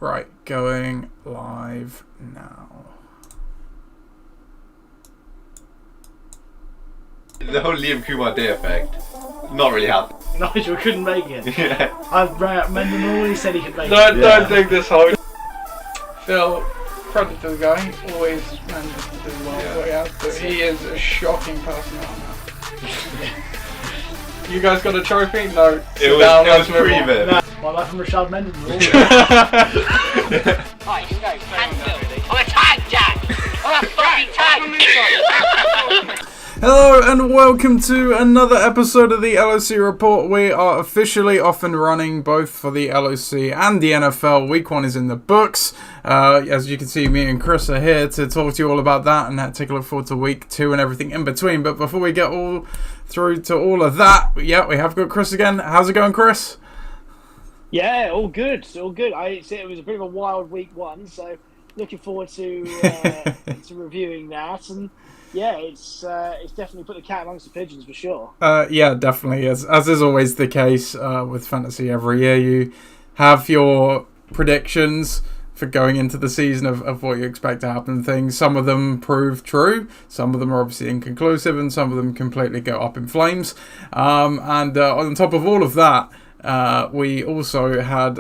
Right, going live now. The whole Liam Kumar Day effect, not really happened. Nigel couldn't make it. Yeah. I rang up Mendenhall, he said he could make it. Don't dig this hole. Phil, credit to the guy, always manages to do well what he has, but he is a shocking person on that. You guys got a trophy? No. It was pre-event. No, my life from Rashad Mendenhall. Right, you go. Cancel. I'm a tag, Jack! I'm a fucking tag! Hello and welcome to another episode of the LOC Report. We are officially off and running both for the LOC and the NFL. Week 1 is in the books. As you can see, me and Chris are here to talk to you all about that and take a look forward to week 2 and everything in between. But before we get all through to all of that, yeah, we have got Chris again. How's it going, Chris? Yeah, all good, all good. It was a bit of a wild week 1, so looking forward to reviewing that. And yeah, it's definitely put the cat amongst the pigeons for sure. Yeah, definitely. As is always the case with fantasy every year, you have your predictions for going into the season of what you expect to happen. Things, some of them prove true, some of them are obviously inconclusive, and some of them completely go up in flames. And on top of all of that, we also had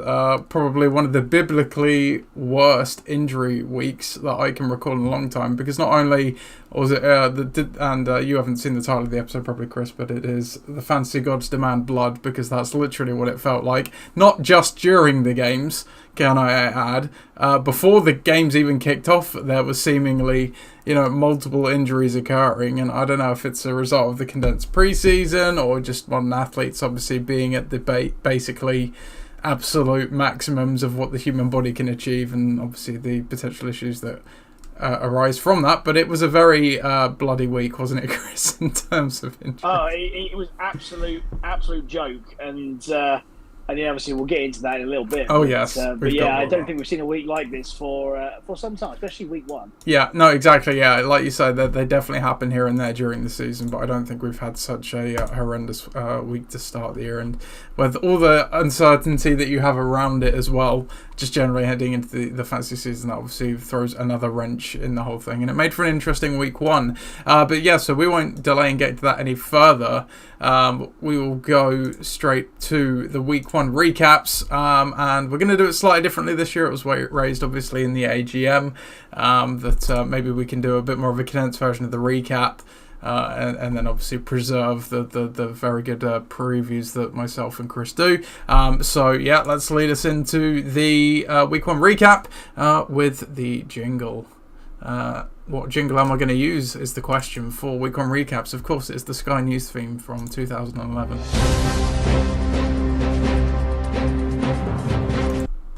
probably one of the biblically worst injury weeks that I can recall in a long time, because not only was it you haven't seen the title of the episode probably, Chris, but it is The Fantasy Gods Demand Blood, because that's literally what it felt like. Not just during the games, can I add, before the games even kicked off, there was seemingly multiple injuries occurring, and I don't know if it's a result of the condensed preseason or just modern athletes obviously being at the basically absolute maximums of what the human body can achieve, and obviously the potential issues that arise from that. But it was a very bloody week, wasn't it, Chris, in terms of injury? Oh, it was absolute joke, and obviously we'll get into that in a little bit. Oh, yes. But yeah, I don't think we've seen a week like this for some time, especially week 1. Yeah, no, exactly. Yeah, like you said, they definitely happen here and there during the season, but I don't think we've had such a horrendous week to start the year, and with all the uncertainty that you have around it as well, just generally heading into the fantasy season, that obviously throws another wrench in the whole thing, and it made for an interesting week 1. But yeah, so we won't delay and get to that any further. We will go straight to the week 1 recaps, and we're going to do it slightly differently this year. It was raised obviously in the AGM, that maybe we can do a bit more of a condensed version of the recap, and then obviously preserve the very good previews that myself and Chris do. So yeah, let's lead us into the week 1 recap with the jingle. What jingle am I going to use is the question for week 1 recaps. Of course, it's the Sky News theme from 2011.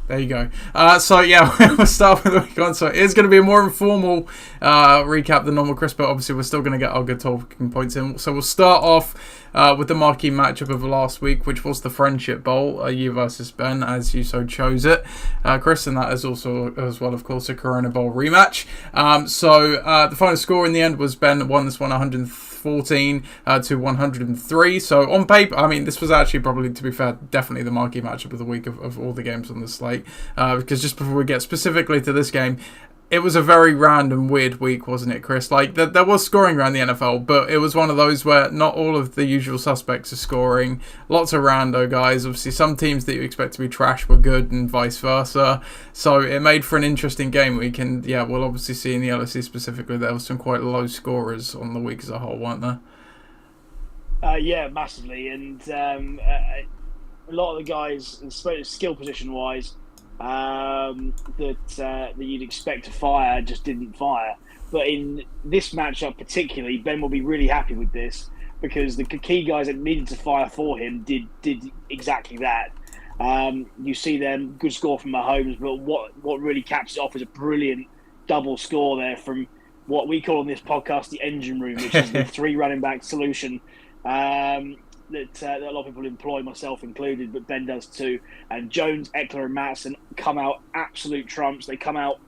There you go. So yeah, we'll start with the week 1. So it is going to be a more informal recap than normal, Chris, but obviously we're still going to get our good talking points in. So we'll start off with the marquee matchup of last week, which was the Friendship Bowl, you versus Ben, as you so chose it, Chris, and that is also, as well, of course, a Corona Bowl rematch. So the final score in the end was Ben won this one 114 to 103. So on paper, I mean, this was actually probably, to be fair, definitely the marquee matchup of the week of all the games on the slate, because just before we get specifically to this game, it was a very random, weird week, wasn't it, Chris? Like, there was scoring around the NFL, but it was one of those where not all of the usual suspects are scoring. Lots of rando guys. Obviously, some teams that you expect to be trash were good, and vice versa. So it made for an interesting game week, and yeah, we'll obviously see in the LOC specifically, there were some quite low scorers on the week as a whole, weren't there? Yeah, massively, and a lot of the guys, skill position-wise, that you'd expect to fire just didn't fire. But in this matchup particularly, Ben will be really happy with this, because the key guys that needed to fire for him did exactly that. You see them, good score from Mahomes, but what really caps it off is a brilliant double score there from what we call on this podcast the engine room, which is the 3 running back solution. That a lot of people employ, myself included, but Ben does too. And Jones, Eckler, and Madison come out absolute trumps. They come out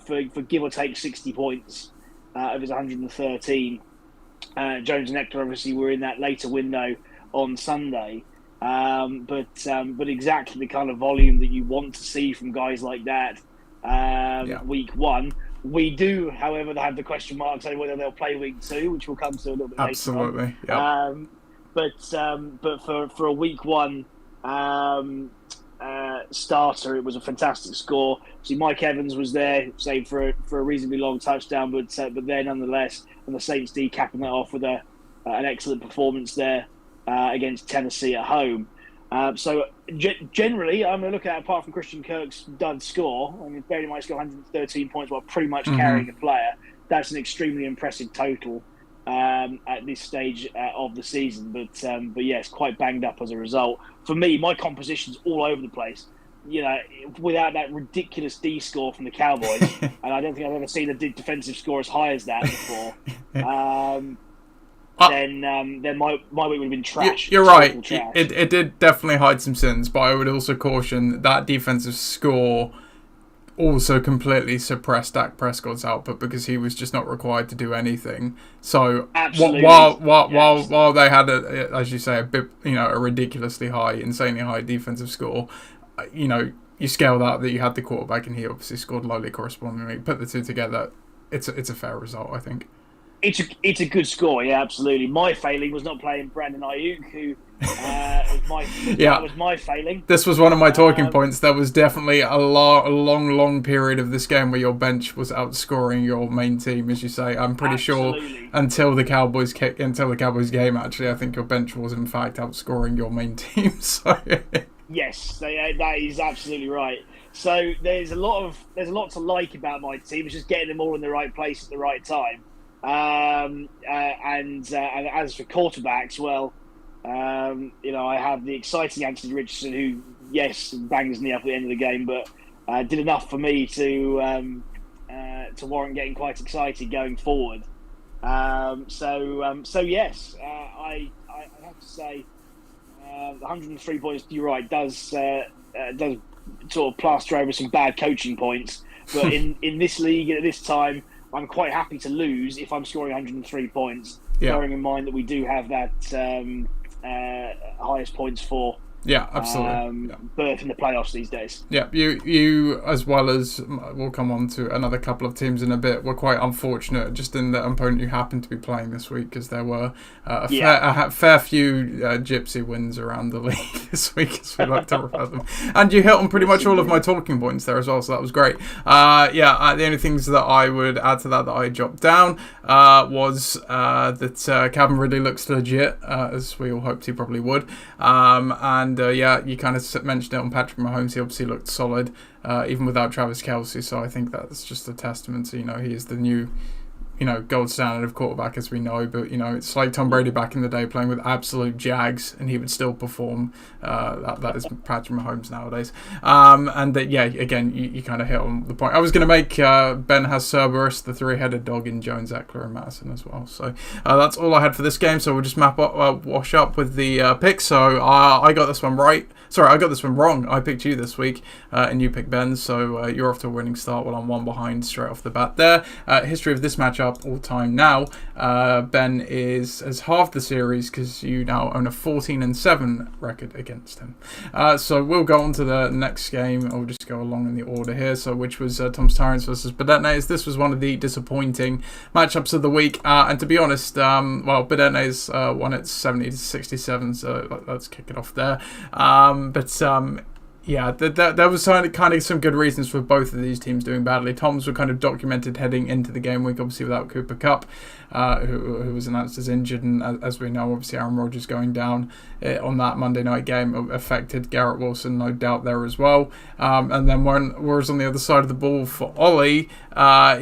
for give or take 60 points of his 113. Jones and Eckler obviously were in that later window on Sunday. But exactly the kind of volume that you want to see from guys like that week one. We do, however, have the question marks over whether they'll play week 2, which we'll come to a little bit Absolutely, later on. But for a week one starter, it was a fantastic score. See, Mike Evans was there, save for a reasonably long touchdown, but there nonetheless, and the Saints D capping that off with an excellent performance there against Tennessee at home. So generally, I'm going to look at, apart from Christian Kirk's dud score, I mean, bearing in mind he's got 113 points while pretty much carrying a player. That's an extremely impressive total at this stage of the season. But yes, quite banged up as a result. For me, my composition's all over the place. You know, without that ridiculous D score from the Cowboys, and I don't think I've ever seen a defensive score as high as that before. Then my week would have been trash. You're right. Trash. It did definitely hide some sins, but I would also caution that defensive score also completely suppressed Dak Prescott's output because he was just not required to do anything. So while they had as you say, a bit, a ridiculously high, insanely high defensive score, you scale that you had the quarterback and he obviously scored lowly correspondingly. Put the two together, it's a fair result, I think. It's a good score, yeah, absolutely. My failing was not playing Brandon Ayuk, who was my failing. This was one of my talking points. There was definitely a long period of this game where your bench was outscoring your main team, as you say. I'm pretty sure until the Cowboys game, actually, I think your bench was in fact outscoring your main team. So yes, that is absolutely right. So there's a lot to like about my team. It's just getting them all in the right place at the right time. And as for quarterbacks, well, I have the exciting Anthony Richardson, who, yes, banged his knee up at the end of the game, but did enough for me to warrant getting quite excited going forward. So yes, I have to say, 103 points. You're right, does sort of plaster over some bad coaching points, but in this league at this time, I'm quite happy to lose if I'm scoring 103 points, bearing in mind that we do have that highest points for absolutely berth in the playoffs these days. Yeah, you as well as we'll come on to another couple of teams in a bit, were quite unfortunate just in the opponent you happened to be playing this week, because there were a fair few gypsy wins around the league this week, as we like to refer to them. And you hit on pretty much all of my talking points there as well, so that was great. The only things that I would add to that I dropped down was that Calvin Ridley looks legit, as we all hoped he probably would. And you kind of mentioned it on Patrick Mahomes. He obviously looked solid, even without Travis Kelce. So I think that's just a testament to, he is the new, gold standard of quarterback, as we know. But, it's like Tom Brady back in the day playing with absolute jags, and he would still perform. That is Patrick Mahomes nowadays. Again, you kind of hit on the point. I was going to make Ben has Cerberus, the three-headed dog, in Jones, Eckler, and Madison as well. So that's all I had for this game. So we'll just wash up with the picks. So I got this one right. Sorry, I got this one wrong. I picked you this week, and you picked Ben. So you're off to a winning start while I'm one behind straight off the bat there. History of this matchup all time now. Ben has halved the series because you now own a 14-7 record against him. So we'll go on to the next game. I'll just go along in the order here. So which was Tom's Tyrants versus Bedetnes. This was one of the disappointing matchups of the week. And to be honest, Bedetnes won it 70-67. So let's kick it off there. There was kind of some good reasons for both of these teams doing badly. Tom's were kind of documented heading into the game week, obviously without Cooper Kupp, who was announced as injured, and as we know, obviously Aaron Rodgers going down on that Monday night game affected Garrett Wilson, no doubt there as well. And then whereas on the other side of the ball for Ollie,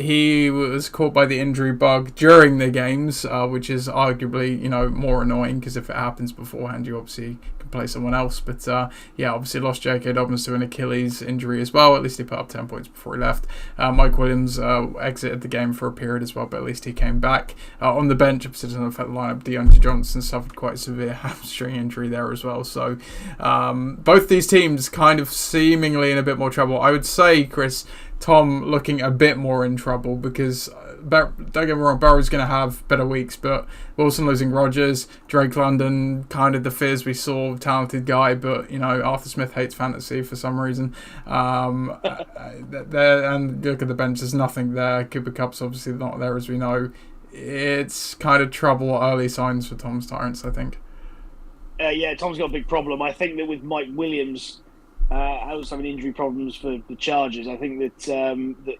he was caught by the injury bug during the games, which is arguably more annoying, because if it happens beforehand, you obviously can play someone else. But obviously lost J.K. Dobbins to an Achilles injury as well. At least he put up 10 points before he left. Mike Williams exited the game for a period as well, but at least he came back. On the bench, opposite on the lineup, Deontay Johnson suffered quite a severe hamstring injury there as well. So both these teams kind of seemingly in a bit more trouble. I would say, Chris, Tom looking a bit more in trouble, because don't get me wrong, Burrow's going to have better weeks, but Wilson losing Rodgers, Drake London, kind of the fears we saw, talented guy, but Arthur Smith hates fantasy for some reason. And look at the bench, there's nothing there. Cooper Kupp's obviously not there, as we know. It's kind of trouble early signs for Tom's Tyrants, I think. Tom's got a big problem. I think that with Mike Williams also having injury problems for the Chargers, I think that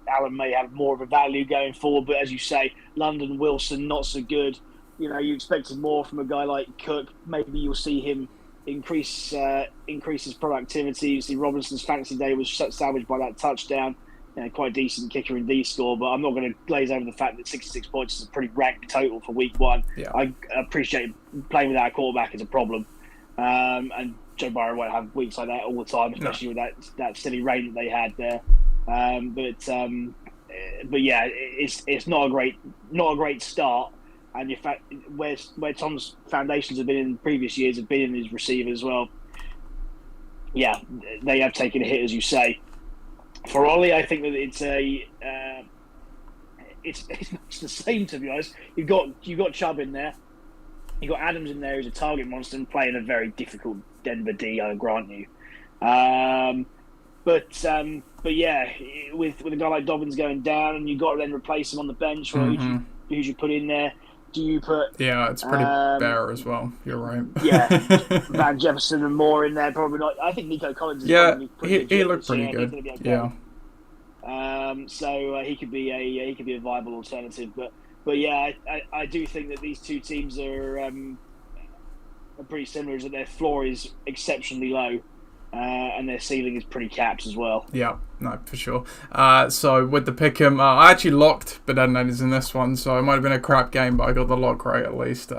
Allen may have more of a value going forward. But as you say, London, Wilson, not so good. You expected more from a guy like Cook. Maybe you'll see him increase his productivity. You see Robinson's fantasy day was salvaged by that touchdown. Quite decent kicker and D score, but I'm not going to glaze over the fact that 66 points is a pretty rank total for week one. Yeah. I appreciate playing without a quarterback is a problem, and Joe Burrow won't have weeks like that all the time, especially with that silly rain that they had there. But yeah, it's not a great start. And in fact, where Tom's foundations have been in previous years have been in his receivers as well. Yeah, they have taken a hit, as you say. For Ollie, I think that it's much the same, to be honest. You've got Chubb in there, you've got Adams in there, who's a target monster and playing a very difficult Denver D, I grant you. But yeah, with a guy like Dobbins going down, and you've got to then replace him on the bench. Or who you put in there? Do you put? Yeah, it's pretty bare as well. You're right. Yeah, Van Jefferson and Moore in there, probably not. I think Nico Collins is probably pretty he looked pretty good. Okay. Yeah. So he could be a viable alternative, but yeah, I do think that these two teams are pretty similar. Is that their floor is exceptionally low, and their ceiling is pretty capped as well. Yeah, no, for sure. So with the pick'em, I actually locked Bed-Ed-Naders in this one, so it might have been a crap game, but I got the lock right at least.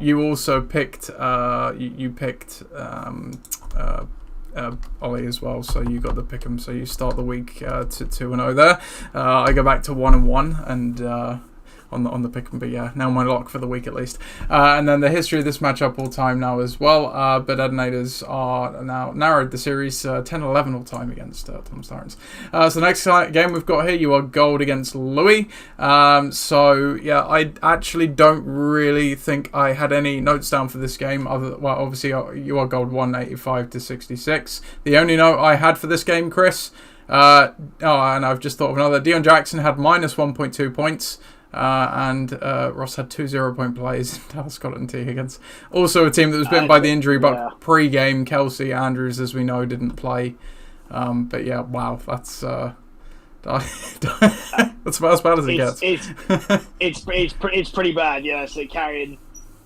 You also picked Ollie as well, so you got the pick'em. So you start the week to 2-0 there. I go back to 1-1 and. On the pick'em, but yeah, now my lock for the week at least. And then the history of this matchup all time now as well. But Bed-Ed-Naders are now narrowed the series 10-11 all time against Tom's Tyrants. So the next game we've got here, you are gold against Louis. So yeah, I actually don't really think I had any notes down for this game. Obviously you are gold 185-66. The only note I had for this game, Chris. And I've just thought of another. Deion Jackson had minus 1.2 points. And Ross had 2 0-point plays. Dallas Scotland T Higgins. Also a team that was bitten by the injury, but pre-game, Kelsey Andrews, as we know, didn't play. But yeah, wow, that's that's about as bad as it gets. It's pretty bad, yeah. So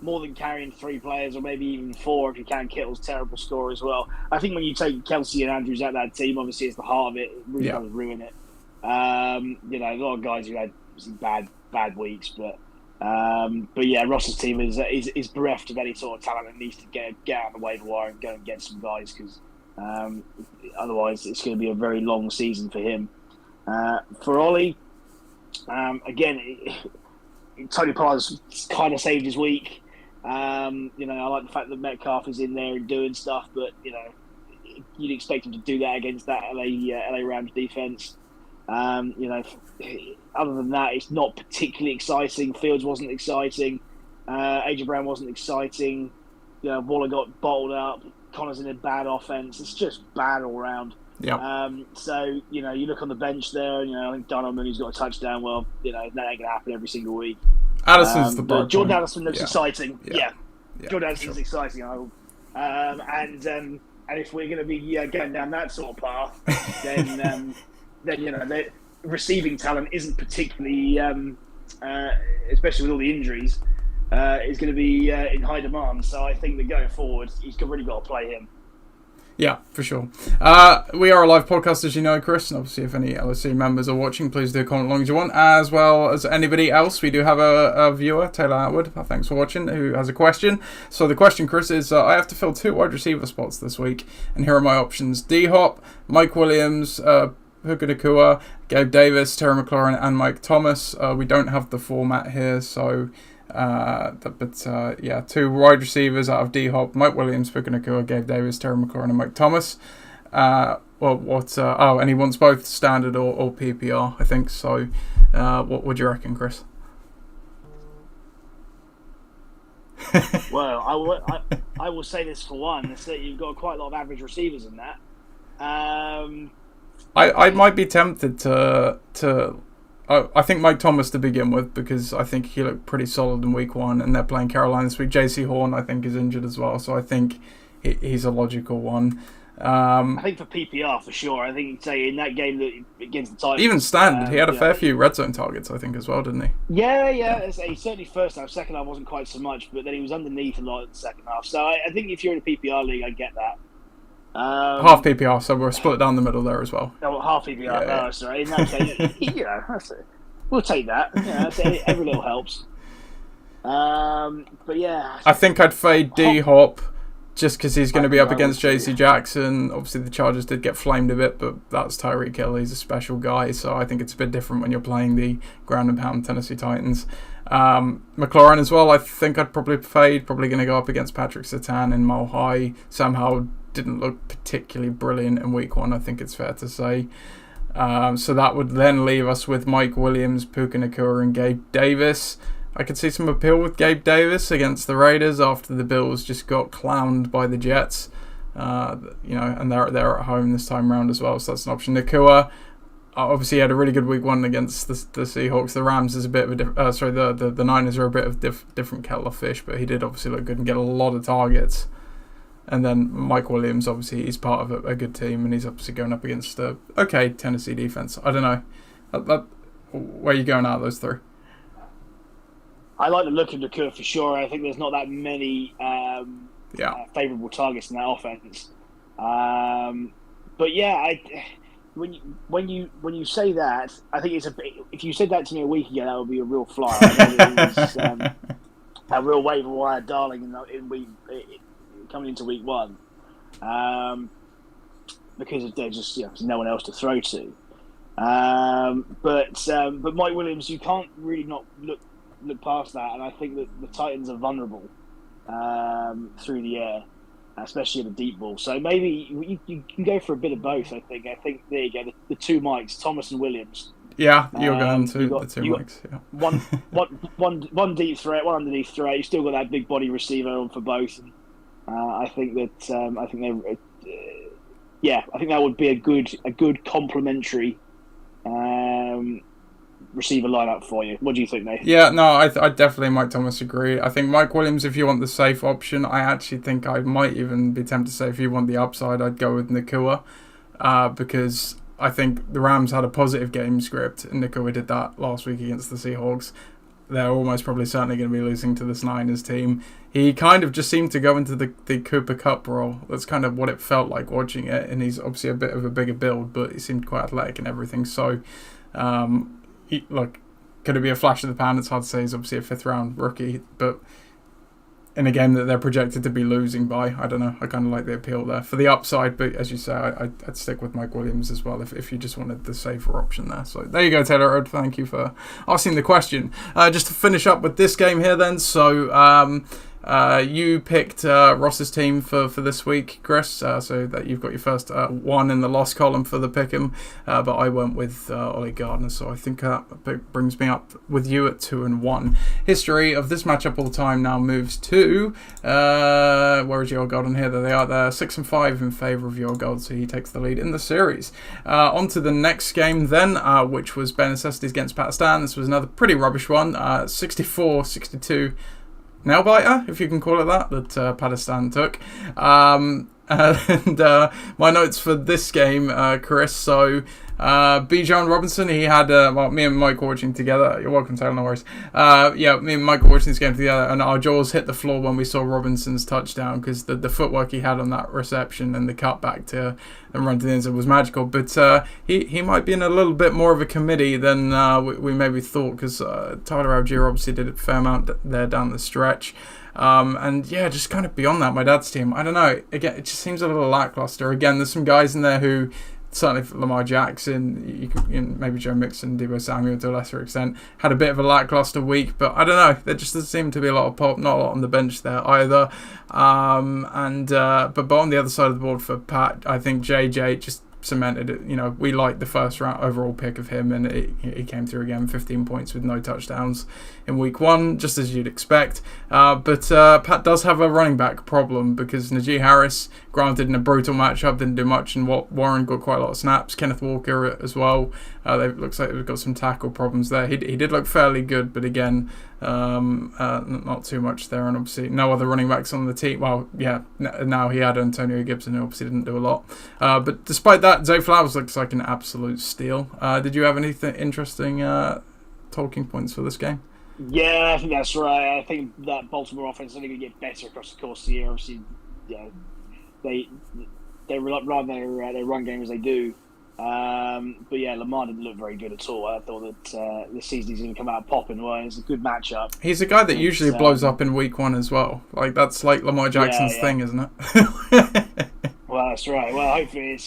more than carrying 3 players, or maybe even 4 if you can. Kittle's terrible score as well. I think when you take Kelsey and Andrews out of that team, obviously it's the heart of it. It really does ruin it. A lot of guys who had bad weeks, but yeah, Ross's team is bereft of any sort of talent and needs to get out on the waiver wire and go and get some guys, because otherwise it's going to be a very long season for him. For Ollie, again, Tony Pollard's kind of saved his week. I like the fact that Metcalf is in there and doing stuff, but you'd expect him to do that against that LA Rams defense. Other than that, it's not particularly exciting. Fields wasn't exciting. AJ Brown wasn't exciting. Waller got bottled up. Connor's in a bad offense. It's just bad all around. Yeah. So you look on the bench there, and I think Dunham, who's got a touchdown. Well, that ain't gonna happen every single week. Addison's the bright Jordan point. Addison looks exciting. Yeah. Jordan Addison's sure. exciting. And if we're going to be going down that sort of path, then the receiving talent isn't particularly, especially with all the injuries, is going to be in high demand. So I think that going forward, he's really got to play him. Yeah, for sure. We are a live podcast, as you know, Chris, and obviously if any LOC members are watching, please do comment along as you want, as well as anybody else. We do have a viewer, Taylor Atwood, thanks for watching, who has a question. So the question, Chris, is I have to fill 2 wide receiver spots this week, and here are my options. D-Hop, Mike Williams, Puka Nacua, Gabe Davis, Terry McLaurin, and Mike Thomas. We don't have the format here, so... yeah, 2 wide receivers out of D-Hop, Mike Williams, Puka Nacua, Gabe Davis, Terry McLaurin, and Mike Thomas. and he wants both standard or PPR, I think. So, what would you reckon, Chris? Well, I will say this for one: is that you've got quite a lot of average receivers in that. I might be tempted to. I think Mike Thomas to begin with, because I think he looked pretty solid in week 1, and they're playing Carolina this week. JC Horn, I think, is injured as well, so I think he's a logical one. I think for PPR for sure. I think you'd say in that game that against the Titans, even standard, he had a fair few red zone targets, I think, as well, didn't he? Yeah. He certainly first half, second half wasn't quite so much, but then he was underneath a lot in the second half. So I think if you're in a PPR league, I get that. Half PPR, so we're split down the middle there as well. Oh, half PPR. Yeah. Oh, sorry. In that case, that's it. We'll take that. Every little helps. But yeah, I think I'd fade D-Hop just because he's going to be up against JC Jackson. Obviously, the Chargers did get flamed a bit, but that's Tyreek Hill. He's a special guy, so I think it's a bit different when you're playing the ground and pound Tennessee Titans. McLaurin as well, I think I'd probably fade. Probably going to go up against Patrick Surtain in Mile High. Sam Howell didn't look particularly brilliant in week 1, I think it's fair to say. So that would then leave us with Mike Williams, Puka Nacua, and Gabe Davis. I could see some appeal with Gabe Davis against the Raiders after the Bills just got clowned by the Jets. And they're at home this time around as well, so that's an option. Nacua, obviously, he had a really good week 1 against the Seahawks. The Rams is a bit of a the Niners are a bit of different kettle of fish, but he did obviously look good and get a lot of targets. And then Mike Williams, obviously, he's part of a good team, and he's obviously going up against a Tennessee defense. I don't know. Where are you going out of those 3? I like the look of Nacua for sure. I think there's not that many favourable targets in that offense. But yeah, when you say that, I think if you said that to me a week ago, that would be a real flyer. It was a real waiver wire darling coming into week 1, because there's just there's no one else to throw to. But Mike Williams, you can't really not look past that, and I think that the Titans are vulnerable through the air, especially in the deep ball. So maybe you can go for a bit of both. I think there you go, the 2 Mikes, Thomas and Williams. Yeah, you're going to the 2 Mikes. Yeah. One deep threat, one underneath threat. You still got that big body receiver on for both. And, I think that I think that would be a good complementary receiver lineup for you. What do you think, Nathan? Yeah, no, I definitely Mike Thomas agree. I think Mike Williams, if you want the safe option, I actually think I might even be tempted to say if you want the upside, I'd go with Nacua, because I think the Rams had a positive game script, and Nacua did that last week against the Seahawks. They're almost probably certainly going to be losing to this Niners team. He kind of just seemed to go into the Cooper Kupp role. That's kind of what it felt like watching it. And he's obviously a bit of a bigger build, but he seemed quite athletic and everything. So, could it be a flash in the pan? It's hard to say. He's obviously a 5th round rookie, but in a game that they're projected to be losing by, I don't know. I kind of like the appeal there. For the upside, but as you say, I'd stick with Mike Williams as well if you just wanted the safer option there. So there you go, Taylor. Thank you for asking the question. Just to finish up with this game here then. So you picked Ross's team for this week, Chris, so that you've got your first 1 in the loss column for the pick'em, but I went with Ollie Gardner, so I think that brings me up with you at 2-1. History of this matchup all the time now moves to where is your gold on here? There they are. They're 6-5 in favour of your gold, so he takes the lead in the series. On to the next game then, which was Bare Necessities against Pakistan. This was another pretty rubbish one, 64-62 nail biter, if you can call it that Pakistan took. And my notes for this game, Chris. So Bijan Robinson, he had me and Mike were watching together. You're welcome, Taylor, no worries. Me and Mike were watching this game together, and our jaws hit the floor when we saw Robinson's touchdown, because the footwork he had on that reception and the cutback to and run to the end zone was magical. But he might be in a little bit more of a committee than we maybe thought, because Tyler Algier obviously did a fair amount there down the stretch. Just kind of beyond that, my dad's team, I don't know, again, it just seems a little lackluster. Again, there's some guys in there who, certainly for Lamar Jackson, maybe Joe Mixon, Deebo Samuel to a lesser extent, had a bit of a lackluster week, but I don't know, there just doesn't seem to be a lot of pop, not a lot on the bench there either. But on the other side of the board for Pat, I think JJ just cemented it. We liked the first round overall pick of him, and he came through again, 15 points with no touchdowns in week 1, just as you'd expect. But Pat does have a running back problem because Najee Harris, granted in a brutal matchup, didn't do much, and Warren got quite a lot of snaps. Kenneth Walker as well. Looks like they've got some tackle problems there. He did look fairly good, but again, not too much there, and obviously no other running backs on the team. Well, yeah, now he had Antonio Gibson, who obviously didn't do a lot. But despite that, Zay Flowers looks like an absolute steal. Did you have anything interesting talking points for this game? Yeah, I think that's right. I think that Baltimore offense is only going to get better across the course of the year. Obviously, they run their run game as they do. But yeah, Lamar didn't look very good at all. I thought that this season he's going to come out popping. Well, it's a good matchup. He's a guy that usually blows up in week 1 as well. Like, that's like Lamar Jackson's thing, isn't it? Well, that's right. Well, hopefully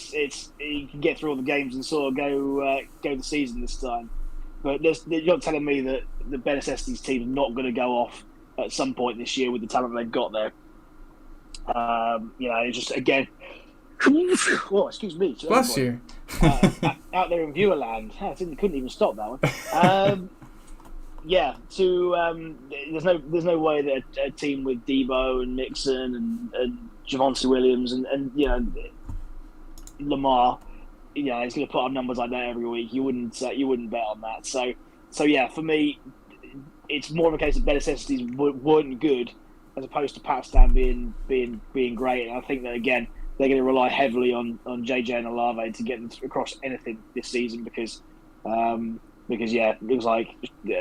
he can get through all the games and sort of go the season this time. But you're not telling me that the Ben Necessity's team is not going to go off at some point this year with the talent they've got there. It's just, again... Oh, excuse me. Bless you. Out there in viewerland. I couldn't even stop that one. There's no way that a team with Debo and Mixon and Javonte Williams and Lamar, is going to put up numbers like that every week. You wouldn't bet on that. So yeah, for me, it's more of a case of better necessities weren't good as opposed to Pat Stan being great. And I think that again, they're going to rely heavily on JJ and Olave to get them across anything this season because it looks like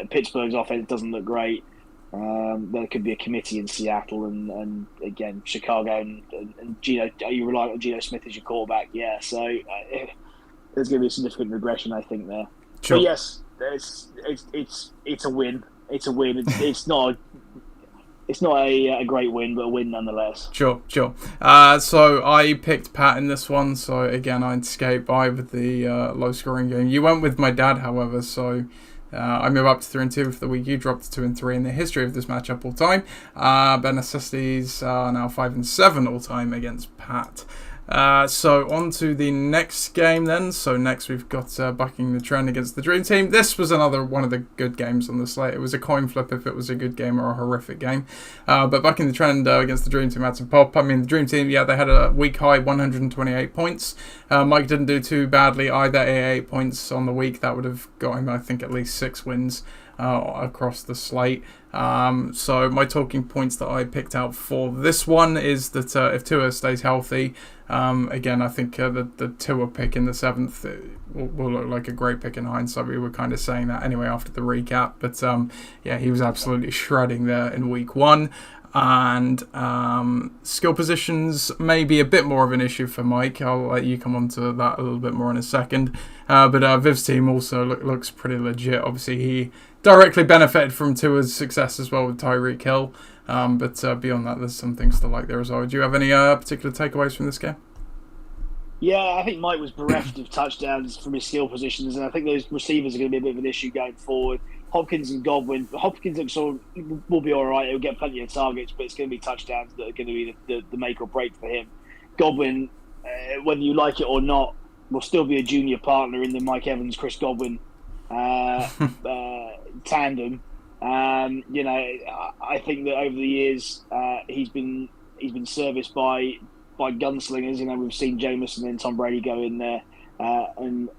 Pittsburgh's offense doesn't look great. There could be a committee in Seattle and again Chicago and Geno. Are you relying on Geno Smith as your quarterback? Yeah, so there's going to be a significant regression, I think there. Sure. But yes, it's a win. It's a win. It's not a great win, but a win nonetheless. Sure. So I picked Pat in this one. So again, I'd skate by with the low-scoring game. You went with my dad, however. So I move up to 3-2 for the week. You dropped to 2-3 in the history of this matchup all time. Ben Necessities are now 5-7 all time against Pat. So on to the next game then. So next we've got Bucking the Trend against the Dream Team. This was another one of the good games on the slate. It was a coin flip if it was a good game or a horrific game. But Bucking the Trend against the Dream Team had some pop. I mean, the Dream Team, they had a week high 128 points. Mike didn't do too badly either, 88 points on the week. That would have got him, I think, at least 6 wins across the slate. So my talking points that I picked out for this one is that if Tua stays healthy, again, I think the Tua pick in the 7th will look like a great pick in hindsight. We were kind of saying that anyway after the recap, but he was absolutely shredding there in week 1. And skill positions may be a bit more of an issue for Mike. I'll let you come on to that a little bit more in a second. But Viv's team also looks pretty legit. Obviously, he directly benefited from Tua's success as well with Tyreek Hill. But beyond that, there's some things to like there as well. Do you have any particular takeaways from this game? Yeah, I think Mike was bereft of touchdowns from his skill positions, and I think those receivers are going to be a bit of an issue going forward. Hopkins and Godwin. Hopkins will be all right. He'll get plenty of targets, but it's going to be touchdowns that are going to be the make or break for him. Godwin, whether you like it or not, will still be a junior partner in the Mike Evans, Chris Godwin tandem. I think that over the years he's been serviced by gunslingers. We've seen Jameis and Tom Brady go in there and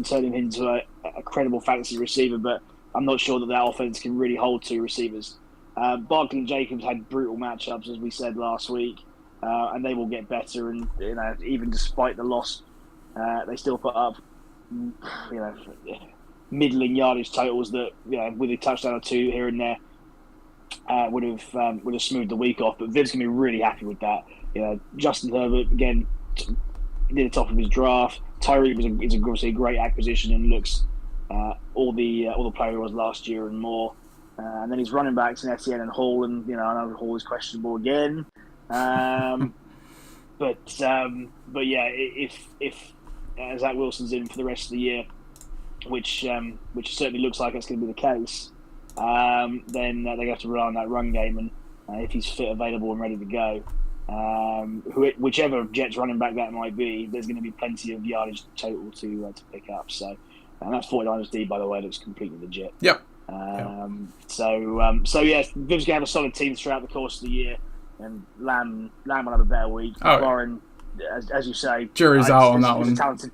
turn him into a credible fantasy receiver, but I'm not sure that offense can really hold 2 receivers. Barkley and Jacobs had brutal matchups, as we said last week, and they will get better. And even despite the loss, they still put up middling yardage totals that with a touchdown or 2 here and there would have smoothed the week off. But Viv's gonna be really happy with that. Justin Herbert again near the top of his draft. Tyreek is obviously a great acquisition and looks all the player he was last year and more. And then his running backs in Etienne and Hall, and I know Hall is questionable again. But yeah, if Zach Wilson's in for the rest of the year, which certainly looks like it's going to be the case, then they have to rely on that run game, and if he's fit, available, and ready to go, Whichever Jets running back that might be, there's going to be plenty of yardage total to pick up. So, and that 49ers D, by the way, looks completely legit. Yep. So yeah, Viv's going to have a solid team throughout the course of the year, and Lamb will have a better week. Warren, as you say, jury's out on that one. Talented,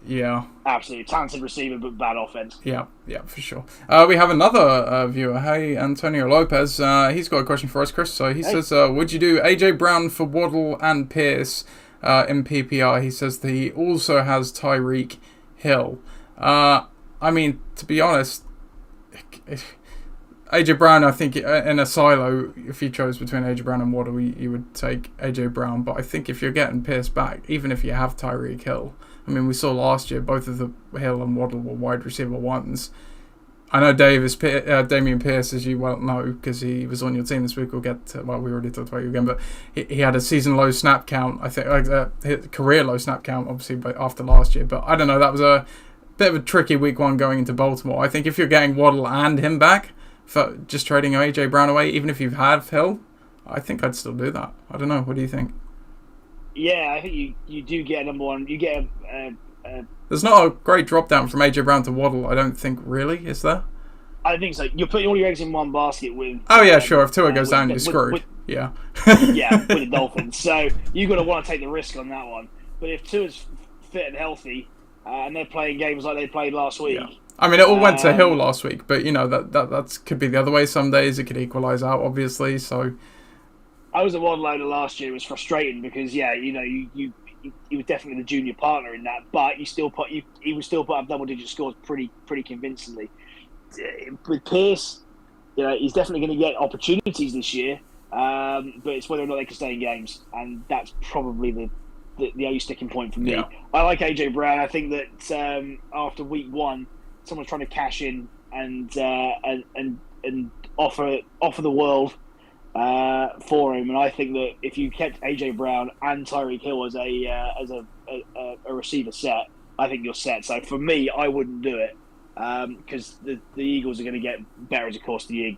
absolutely talented receiver, but bad offense. Yeah, for sure. We have another viewer. Hey, Antonio Lopez. He's got a question for us, Chris. So he says, would you do AJ Brown for Waddle and Pierce in PPR? He says that he also has Tyreek Hill. I mean, to be honest, AJ Brown, I think in a silo, if you chose between AJ Brown and Waddle, you would take AJ Brown. But I think if you're getting Pierce back, even if you have Tyreek Hill, I mean, we saw last year both of the Hill and Waddle were wide receiver ones. I know Damian Pierce, as you well know, because he was on your team this week. We'll get to, we already talked about you again, but he had a season low snap count. I think career low snap count, obviously, but after last year. But I don't know. That was a bit of a tricky week one going into Baltimore. I think if you're getting Waddle and him back, for just trading AJ Brown away, even if you have Hill, I think I'd still do that. I don't know. What do you think? Yeah, I think you do get a number one. You get a There's not a great drop down from AJ Brown to Waddle, I don't think, really, is there? I think so. You're putting all your eggs in one basket with... Oh, yeah, sure. If Tua goes down, you're screwed. Yeah. Yeah, with the Dolphins. So you've got to want to take the risk on that one. But if Tua's fit and healthy, and they're playing games like they played last week... Yeah. I mean, it all went to Hill last week, but, you know, that could be the other way some days. It could equalise out, obviously, so... I was a Waddle owner last year. It was frustrating because, yeah, you know, you was definitely the junior partner in that, but he would still put up double-digit scores pretty convincingly. With Pierce, you know, he's definitely going to get opportunities this year, but it's whether or not they can stay in games, and that's probably the only sticking point for me. Yeah. I like AJ Brown. I think that after week one, someone's trying to cash in and offer the world for him, and I think that if you kept AJ Brown and Tyreek Hill as a receiver set, I think you're set. So for me, I wouldn't do it because the Eagles are going to get better as the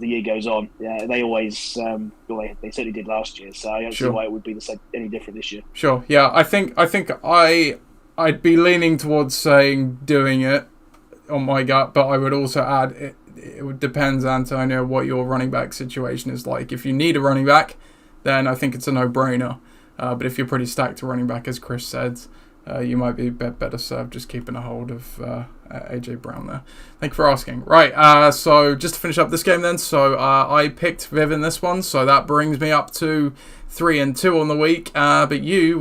year goes on. Yeah, they always they certainly did last year. So I don't see why it would be any different this year. Sure. Yeah, I think I'd be leaning towards saying doing it on my gut, but I would also add it depends, Antonio, what your running back situation is like. If you need a running back, then I think it's a no-brainer. But if you're pretty stacked to running back, as Chris said, you might be better served just keeping a hold of AJ Brown there. Thank you for asking. Right, so just to finish up this game then, so I picked Viv in this one, so that brings me up to 3-2 on the week. But you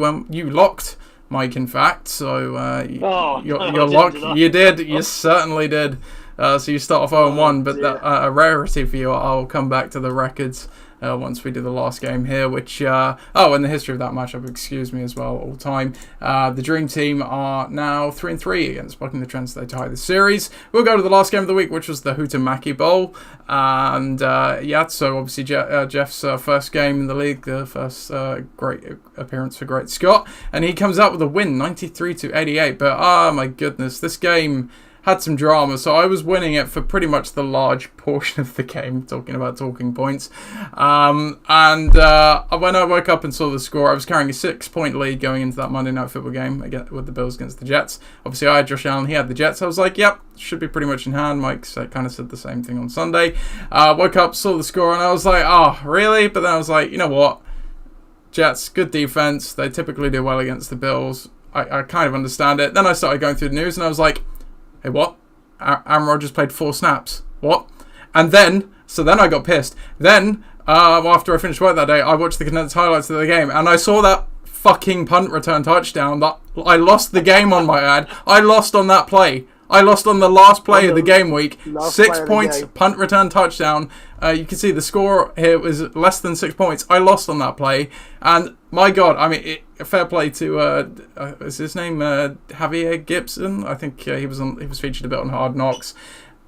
locked Mike, in fact, so you're locked. You did. You certainly did. So you start off 0-1, but that a rarity for you. I'll come back to the records once we do the last game here, which and the history of that matchup, excuse me, as well, all time. The Dream Team are now 3-3 against Bucking the Trends. They tie the series. We'll go to the last game of the week, which was the Huhtamaki Bowl, and so obviously Jeff's first game in the league, the first great appearance for Great Scott, and he comes out with a win, 93-88. But oh my goodness, this game had some drama, so I was winning it for pretty much the large portion of the game, talking about talking points. And when I woke up and saw the score, I was carrying a 6-point lead going into that Monday Night Football game with the Bills against the Jets. Obviously, I had Josh Allen, he had the Jets. I was like, yep, should be pretty much in hand. Mike kind of said the same thing on Sunday. Woke up, saw the score, and I was like, oh, really? But then I was like, you know what? Jets, good defense. They typically do well against the Bills. I kind of understand it. Then I started going through the news, and I was like, hey, what? Aaron Rodgers played 4 snaps. What? And then I got pissed. Then, after I finished work that day, I watched the condensed highlights of the game, and I saw that fucking punt return touchdown. That I lost the game on my ad. I lost on that play. I lost on the last play of the game week. 6 points, punt return touchdown. You can see the score here was less than 6 points. I lost on that play. And my God, I mean, fair play to, is his name Javier Gibson? I think he was featured a bit on Hard Knocks.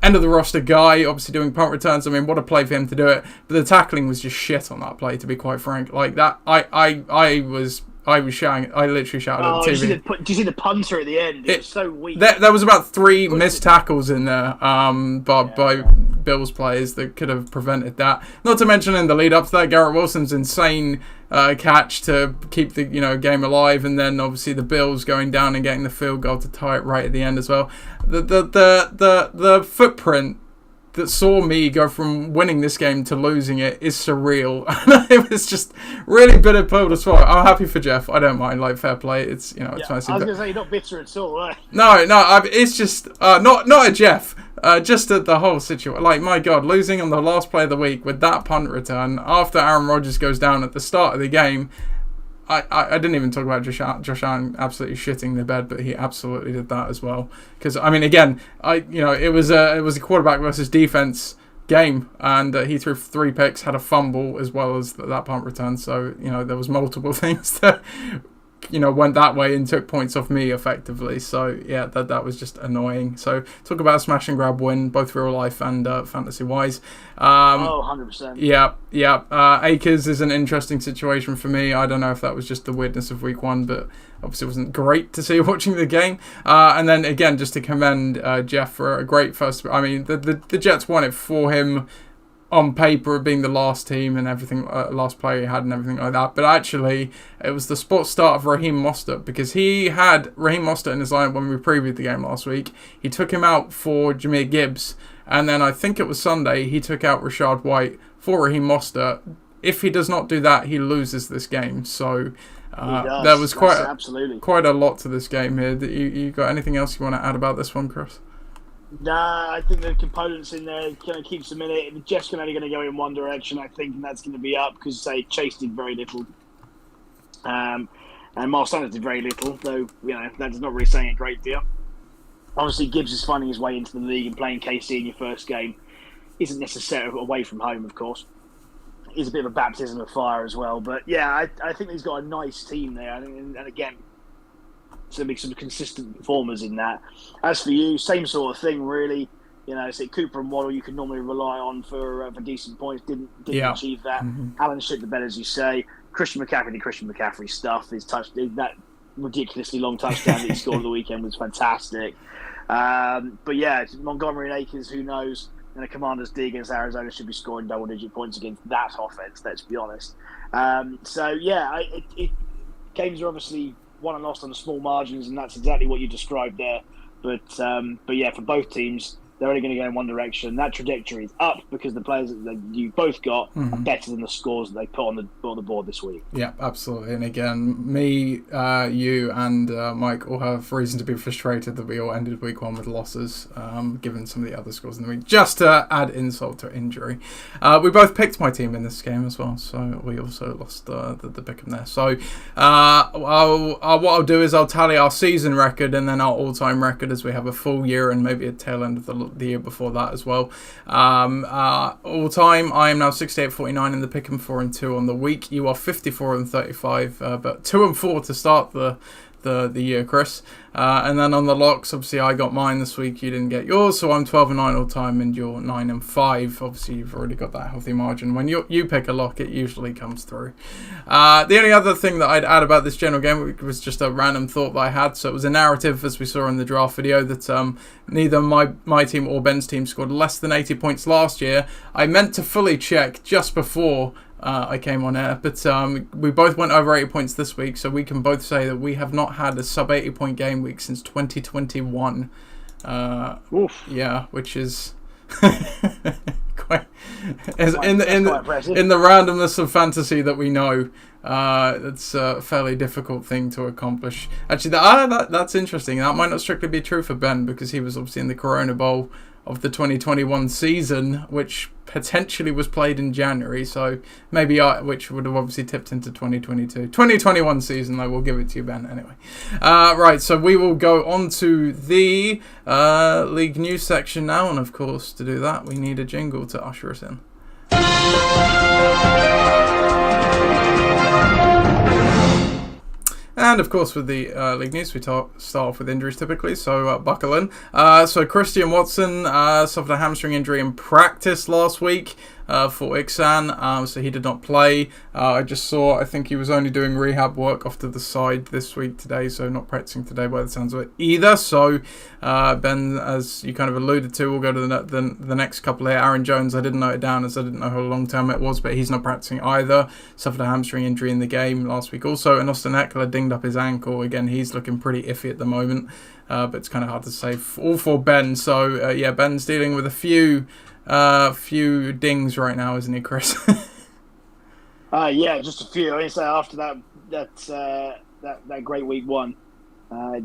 End of the roster guy, obviously doing punt returns. I mean, what a play for him to do it. But the tackling was just shit on that play, to be quite frank. Like that, I was shouting. I literally shouted at the TV. Did you see the punter at the end? It was so weak. There was about 3 missed tackles in there by Bills players that could have prevented that. Not to mention in the lead up to that, Garrett Wilson's insane catch to keep the game alive, and then obviously the Bills going down and getting the field goal to tie it right at the end as well. The footprint that saw me go from winning this game to losing it is surreal. It was just really bitter pill to swallow. I'm happy for Jeff. I don't mind. Like, fair play. It's it's nice. I was going to say, you're not bitter at all, right? No. It's just not a Jeff. Just at the whole situation. Like, my God, losing on the last play of the week with that punt return after Aaron Rodgers goes down at the start of the game. I didn't even talk about Josh Allen absolutely shitting the bed, but he absolutely did that as well. Because I mean, again, it was a quarterback versus defense game, and he threw 3 picks, had a fumble as well as that punt return. So there was multiple things that went that way and took points off me effectively. So yeah, that was just annoying. So talk about a smash and grab win, both real life and fantasy wise. 100%. Yeah. Akers is an interesting situation for me. I don't know if that was just the weirdness of week 1, but obviously it wasn't great to see watching the game. And then again, just to commend Jeff for a great first. I mean, the Jets won it for him on paper, being the last team and everything, last player he had and everything like that. But actually, it was the spot start of Raheem Mostert, because he had Raheem Mostert in his lineup when we previewed the game last week. He took him out for Jahmyr Gibbs, and then I think it was Sunday, he took out Rachaad White for Raheem Mostert. If he does not do that, he loses this game. So there was quite a lot to this game here. You got anything else you want to add about this one, Chris? Nah, I think the components in there kind of keeps them in it. Jeff's only going to go in one direction, I think, and that's going to be up, because Chase did very little, and Miles Sanders did very little, though that's not really saying a great deal. Obviously, Gibbs is finding his way into the league, and playing KC in your first game isn't necessarily away from home, of course. It's a bit of a baptism of fire as well, but yeah, I think he's got a nice team there, and again, to be some consistent performers in that. As for you, same sort of thing, really. Cooper and Waddle you can normally rely on for decent points. Didn't achieve that. Mm-hmm. Allen shit the bed, as you say. Christian McCaffrey did Christian McCaffrey stuff. That ridiculously long touchdown that he scored on the weekend was fantastic. But yeah, Montgomery and Akers, who knows? And a Commanders D against Arizona should be scoring double-digit points against that offense. Let's be honest. So yeah, games are obviously won and lost on the small margins, and that's exactly what you described there. But yeah, for both teams, they're only going to go in one direction. That trajectory is up because the players that you both got are better than the scores that they put on the board this week. Yeah, absolutely. And again, me, you, and Mike all have reason to be frustrated that we all ended week 1 with losses, given some of the other scores in the week. Just to add insult to injury, we both picked my team in this game as well, so we also lost the pick in there. So what I'll do is I'll tally our season record and then our all-time record, as we have a full year and maybe a tail end of the year before that as well. All time, I am now 68-49 in the pick and 4-2 on the week. You are 54-35, but 2-4 to start the year, Chris. And then on the locks, obviously I got mine this week. You didn't get yours, so I'm 12-9 all time, and you're 9-5. Obviously, you've already got that healthy margin. When you pick a lock, it usually comes through. The only other thing that I'd add about this general game was just a random thought that I had. So it was a narrative, as we saw in the draft video, that neither my team or Ben's team scored less than 80 points last year. I meant to fully check just before I came on air, but we both went over 80 points this week, so we can both say that we have not had a sub 80 point game week since 2021. Yeah, which is quite in the randomness of fantasy that we know. It's a fairly difficult thing to accomplish. Actually, that's interesting. That might not strictly be true for Ben, because he was obviously in the Corona Bowl of the 2021 season, which potentially was played in January, so maybe which would have obviously tipped into 2021 season, though. We'll give it to you, Ben, anyway. Right, so we will go on to the league news section now, and of course, to do that, we need a jingle to usher us in. And of course, with the league news, we start off with injuries typically, so buckle in. So Christian Watson suffered a hamstring injury in practice last week for Iksan, so he did not play. I think he was only doing rehab work off to the side this week today, so not practicing today by the sounds of it either. So Ben, as you kind of alluded to, we'll go to the next couple here. Aaron Jones, I didn't note it down as I didn't know how long term it was, but he's not practicing either. Suffered a hamstring injury in the game last week also, and Austin Eckler dinged up his ankle. Again, he's looking pretty iffy at the moment, but it's kind of hard to say all for Ben. So Ben's dealing with a few dings right now, isn't he, Chris? Just a few. I mean, so after that great week one,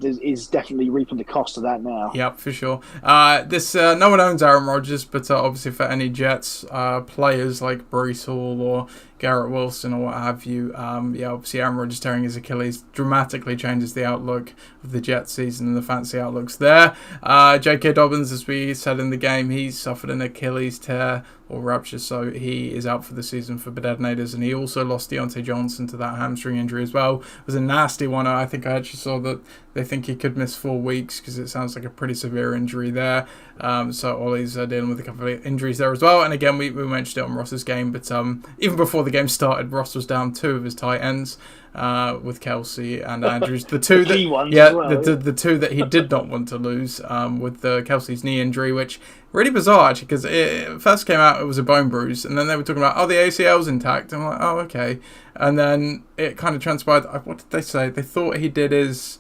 is definitely reaping the cost of that now. Yep, for sure. No one owns Aaron Rodgers, but obviously for any Jets players like Breece Hall or Garrett Wilson or what have you, obviously Aaron Rodgers tearing his Achilles dramatically changes the outlook of the Jets season and the fantasy outlooks there. J.K. Dobbins, as we said in the game, he suffered an Achilles tear or rupture, so he is out for the season for the Detonators, and he also lost Deontay Johnson to that hamstring injury as well. It was a nasty one. I think I actually saw that they think he could miss 4 weeks because it sounds like a pretty severe injury there. So Ollie's dealing with a couple of injuries there as well. And again, we mentioned it on Ross's game, but even before the game started, Ross was down 2 of his tight ends with Kelsey and Andrews. The two the key ones the two that he did not want to lose with the Kelsey's knee injury, which really bizarre actually, because it first came out it was a bone bruise, and then they were talking about the ACL's intact. I'm like, oh okay, and then it kind of transpired. What did they say? They thought he did his.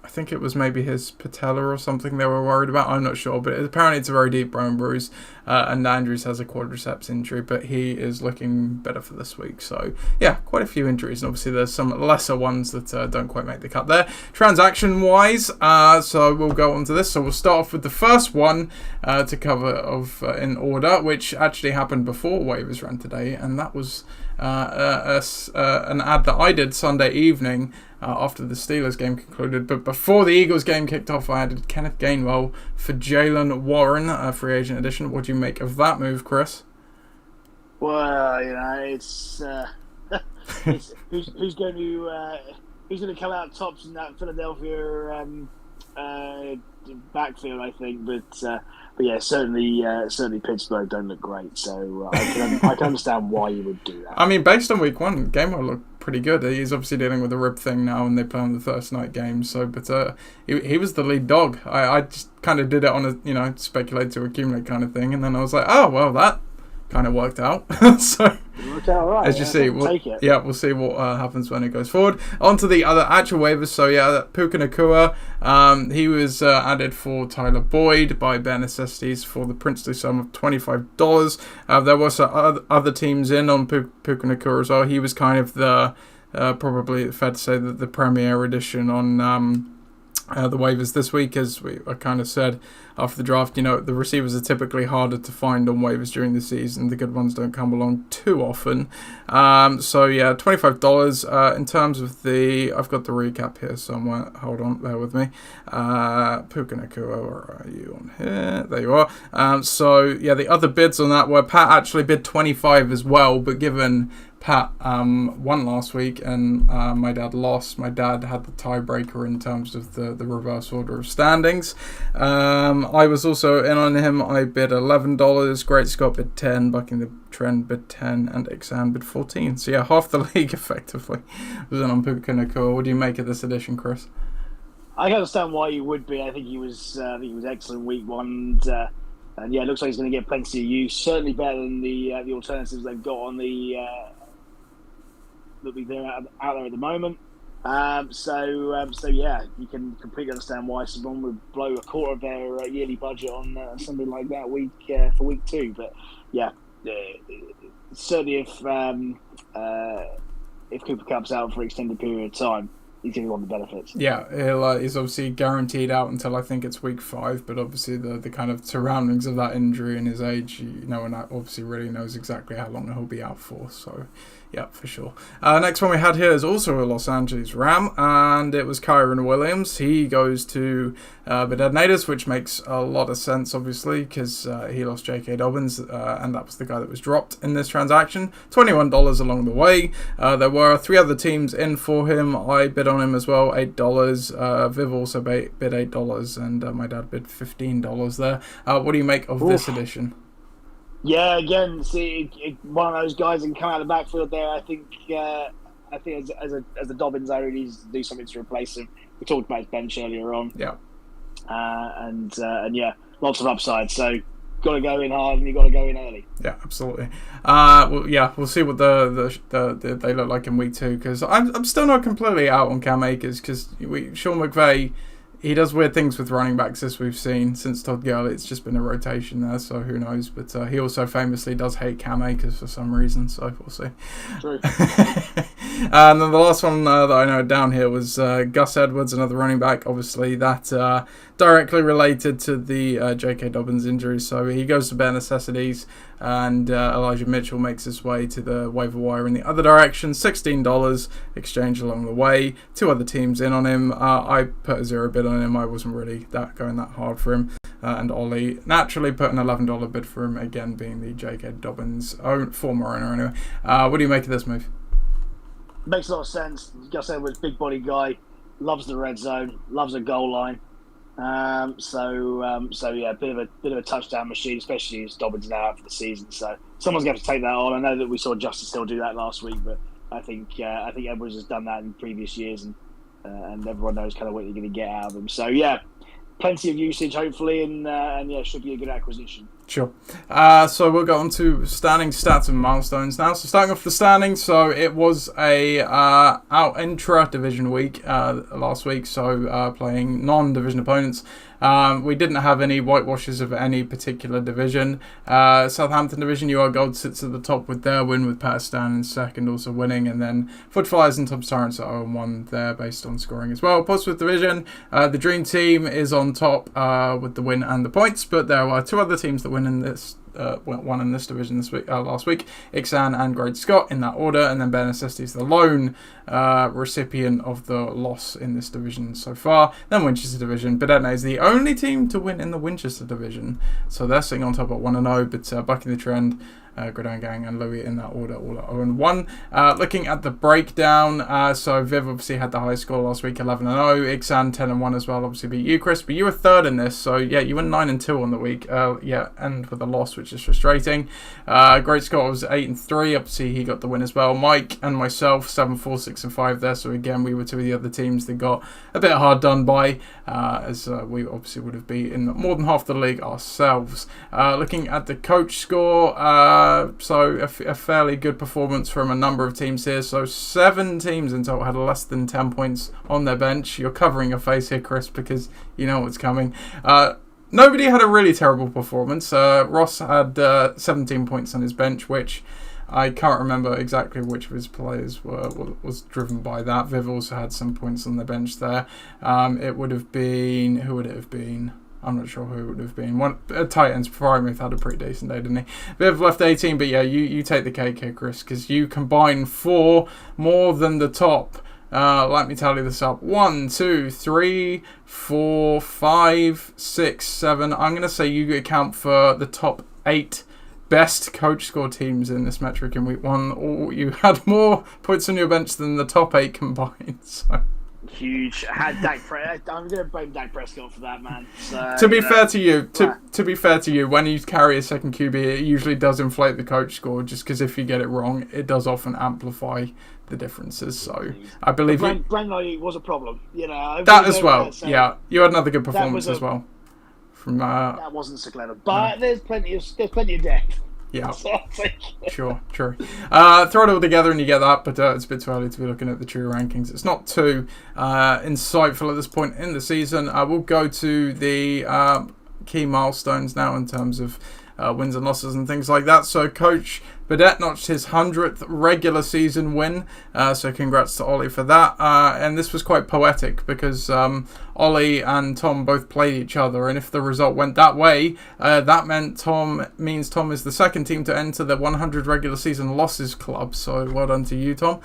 I think it was maybe his patella or something they were worried about. I'm not sure, but apparently it's a very deep bone bruise. And Andrews has a quadriceps injury, but he is looking better for this week. So, yeah, quite a few injuries. And obviously there's some lesser ones that don't quite make the cut there. Transaction-wise, so we'll go on to this. So we'll start off with the first one to cover in order, which actually happened before waivers ran today. And that was an ad that I did Sunday evening after the Steelers game concluded. But before the Eagles game kicked off, I added Kenneth Gainwell for Jaylen Warren, a free agent edition. What do you make of that move, Chris? Well, it's who's going to come out tops in that Philadelphia backfield, I think. But yeah, certainly Pittsburgh don't look great. So I can understand why you would do that. I mean, based on week one, Gainwell looked pretty good. He's obviously dealing with a rib thing now, and they play on the Thursday night game. So, but he was the lead dog. I just kind of did it on a speculate to accumulate kind of thing, and then I was like, oh well, that kind of worked out. So worked out right. As you see, we'll see what happens when it goes forward. On to the other actual waivers. So yeah, Puka Nacua, he was added for Tyler Boyd by Bare Necessities for the princely sum of $25. There was other teams in on Puka Nacua as well. He was kind of the probably fair to say that the premier edition on the waivers this week, as I kind of said after the draft. The receivers are typically harder to find on waivers during the season. The good ones don't come along too often. So yeah, $25. In terms of I've got the recap here somewhere. Hold on, bear with me. Puka Nacua, where are you on here? There you are. So yeah, the other bids on that were Pat actually bid 25 as well, but given Pat won last week and my dad lost. My dad had the tiebreaker in terms of the reverse order of standings. I was also in on him. I bid $11. Great Scott bid 10. Bucking the Trend bid 10. And Ixan bid 14. So yeah, half the league effectively was in on Puka Nacua. What do you make of this edition, Chris? I can understand why you would be. I think he was excellent week one. And yeah, it looks like he's going to get plenty of use. Certainly better than the alternatives they've got on the that be there out there at the moment. So yeah, you can completely understand why someone would blow a quarter of their yearly budget on something like that for week 2. But yeah, certainly if Cooper Cup's out for an extended period of time, he's going to want the benefits. Yeah, he's obviously guaranteed out until I think it's week 5, but obviously the kind of surroundings of that injury and his age, no one obviously really knows exactly how long he'll be out for. So Yeah, for sure. Next one we had here is also a Los Angeles Ram, and it was Kyron Williams. He goes to the Detonators, which makes a lot of sense, obviously, because he lost J.K. Dobbins, and that was the guy that was dropped in this transaction. $21 along the way. There were 3 other teams in for him. I bid on him as well, $8. Viv also bid $8, and my dad bid $15 there. What do you make of this edition? Yeah, again, see, one of those guys that can come out of the backfield there. I think as a Dobbins owner, he needs to do something to replace him. We talked about his bench earlier on. Yeah. And yeah, lots of upside. So got to go in hard, and you got to go in early. Yeah, absolutely. Well, yeah, we'll see what the they look like in week 2, because I'm still not completely out on Cam Akers, because Sean McVay, he does weird things with running backs, as we've seen since Todd Gurley. It's just been a rotation there, so who knows. But he also famously does hate Cam Akers for some reason, so we'll see. True. And then the last one that I know down here was Gus Edwards, another running back. Obviously, that directly related to the J.K. Dobbins injury. So he goes to bare necessities, and Elijah Mitchell makes his way to the waiver wire in the other direction. $16 exchange along the way. 2 other teams in on him. I put a 0 bid on him. I wasn't really going that hard for him. And Ollie naturally put an $11 bid for him, again being the J.K. Dobbins former owner anyway. What do you make of this move? Makes a lot of sense. Gus Edwards, big body guy, loves the red zone, loves a goal line. So yeah, bit of a touchdown machine, especially as Dobbins now out for the season. So someone's going to have to take that on. I know that we saw Justice Hill do that last week, but I think Edwards has done that in previous years, and everyone knows kind of what you're going to get out of him. So yeah, plenty of usage hopefully, and yeah, should be a good acquisition. Sure. So we'll go on to standing stats and milestones now. So starting off the standings, so it was a out intra-division week last week, so playing non-division opponents. We didn't have any whitewashes of any particular division. Southampton Division, UR Gold sits at the top with their win, with Pakistan in second also winning, and then Foot Flyers and Tom Torrance at 0-1 there based on scoring as well. Portsmouth Division, the Dream Team is on top with the win and the points, but there are 2 other teams that win in this. One in this division this week, last week, Ixan and Great Scott in that order, and then Bare Necessity is the lone recipient of the loss in this division so far. Then Winchester Division, Bedetne is the only team to win in the Winchester Division, so they're sitting on top at 1-0, but bucking the trend. Gridiron Gang and Louis in that order, all at 0-1. Looking at the breakdown, so Viv obviously had the high score last week, 11-0. Ixan 10-1 as well, obviously beat you, Chris, but you were third in this, so yeah, you went 9-2 on the week. Yeah, and with a loss, which is frustrating. Great Scott was 8-3. Obviously, he got the win as well. Mike and myself 7-4, 6-5 there. So again, we were 2 of the other teams that got a bit hard done by, as we obviously would have beaten more than half the league ourselves. Looking at the coach score. So a fairly good performance from a number of teams here. So 7 teams in total had less than 10 points on their bench. You're covering your face here, Chris, because you know what's coming. Nobody had a really terrible performance. Ross had 17 points on his bench, which I can't remember exactly which of his players was driven by that. Viv also had some points on the bench there. It would have been... Who would it have been? I'm not sure who it would have been. Titans, Frymouth had a pretty decent day, didn't he? Viv left 18, but yeah, you take the cake here, Chris, because you combine 4 more than the top. Let me tally this up. 1, 2, 3, 4, 5, 6, 7. I'm going to say you account for the top 8 best coach score teams in this metric in week 1. Or you had more points on your bench than the top 8 combined. So. Huge. I had Dak Prescott. I'm going to blame Dak Prescott for that, man. So, to be fair to you, to be fair to you, when you carry a second QB, it usually does inflate the coach score. Just because if you get it wrong, it does often amplify the differences. So I believe Brandon was a problem. You know that as well. Yeah, you had another good performance as well. From that wasn't so clever, but there's plenty of depth. Yeah, sure, true. Throw it all together and you get that, but it's a bit too early to be looking at the true rankings. It's not too insightful at this point in the season. We'll go to the key milestones now in terms of wins and losses and things like that. So Coach Badet notched his 100th regular season win, so congrats to Ollie for that. And this was quite poetic because Ollie and Tom both played each other, and if the result went that way, that means Tom is the second team to enter the 100 regular season losses club, so well done to you, Tom.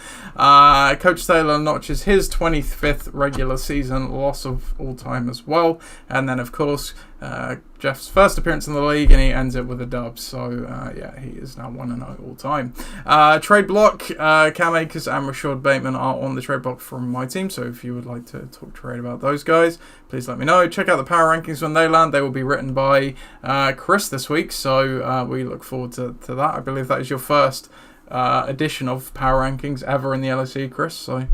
Coach Taylor notches his 25th regular season loss of all time as well, and then of course Jeff's first appearance in the league, and he ends it with a dub. So he is now 1-0 all time. Trade block, Cam Akers and Rashad Bateman are on the trade block from my team, so if you would like to talk trade about those guys, please let me know. Check out the power rankings when they land. They will be written by Chris this week, so we look forward to that. I believe that is your first edition of power rankings ever in the LOC, Chris, so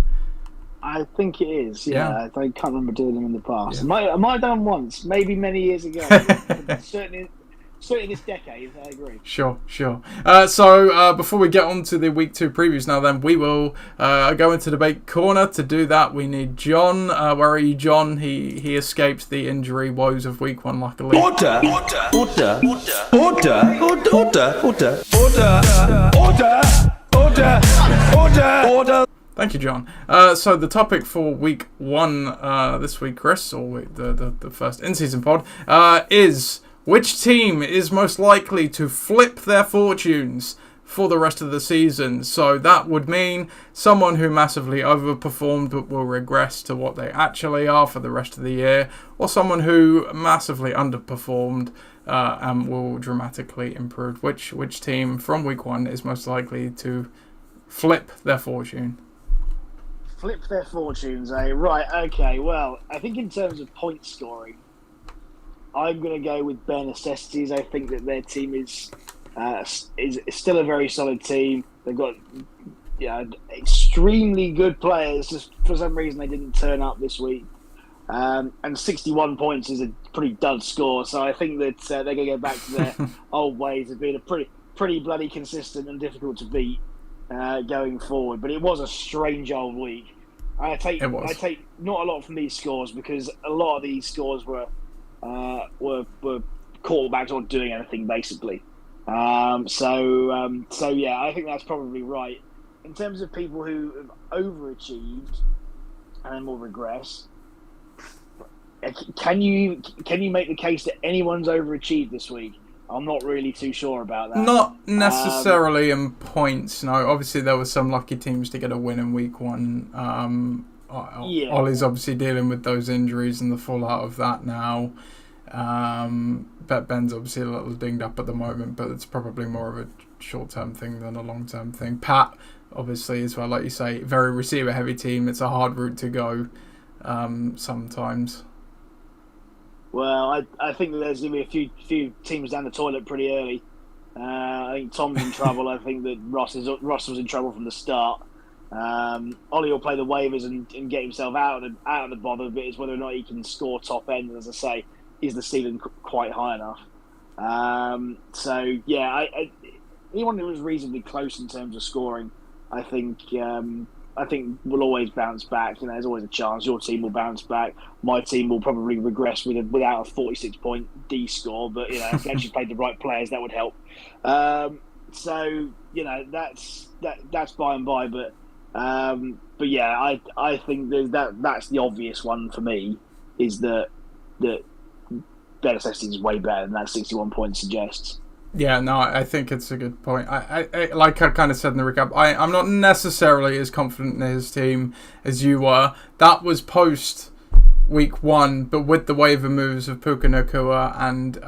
I think it is, yeah. I can't remember doing them in the past. Yeah. I might have done once, maybe many years ago. certainly this decade, I agree. Sure. So before we get on to the Week 2 previews now, then, we will go into debate corner. To do that, we need John. Where are you, John? He escaped the injury woes of Week 1, luckily. Order. Thank you, John. So the topic for Week 1 this week, Chris, or the first in-season pod, is which team is most likely to flip their fortunes for the rest of the season. So that would mean someone who massively overperformed but will regress to what they actually are for the rest of the year, or someone who massively underperformed and will dramatically improve. Which team from Week 1 is most likely to flip their fortune? Flip their fortunes, eh? Right, okay. Well, I think in terms of point scoring, I'm going to go with bare necessities. I think that their team is still a very solid team. They've got extremely good players. Just for some reason, they didn't turn up this week. And 61 points is a pretty dud score. So I think that they're going to go back to their old ways of being a pretty bloody consistent and difficult to beat going forward. But it was a strange old week. I take not a lot from these scores because a lot of these scores were quarterbacks not doing anything basically. So yeah, I think that's probably right. In terms of people who have overachieved and then will regress, can you make the case that anyone's overachieved this week? I'm not really too sure about that. Not necessarily in points, no. Obviously, there were some lucky teams to get a win in Week 1. Ollie's obviously dealing with those injuries and the fallout of that now. But Ben's obviously a little dinged up at the moment, but it's probably more of a short-term thing than a long-term thing. Pat, obviously, as well, like you say, very receiver-heavy team. It's a hard route to go sometimes. Well, I think that there's going to be a few teams down the toilet pretty early. I think Tom's in trouble. I think that Ross was in trouble from the start. Ollie will play the waivers and get himself out of the bother, but it's whether or not he can score top end. And as I say, is the ceiling quite high enough? So yeah, anyone who was reasonably close in terms of scoring, I think will always bounce back. You know, there's always a chance your team will bounce back. My team will probably regress without a 46-point D score, but you know, if they actually played the right players, that would help. So you know, that's by and by. But yeah, I think that's the obvious one for me, is that better necessities is way better than that 61 points suggests. Yeah, no, I think it's a good point. I like I kind of said in the recap, I'm not necessarily as confident in his team as you were. That was post Week 1, but with the waiver moves of Puka Nacua and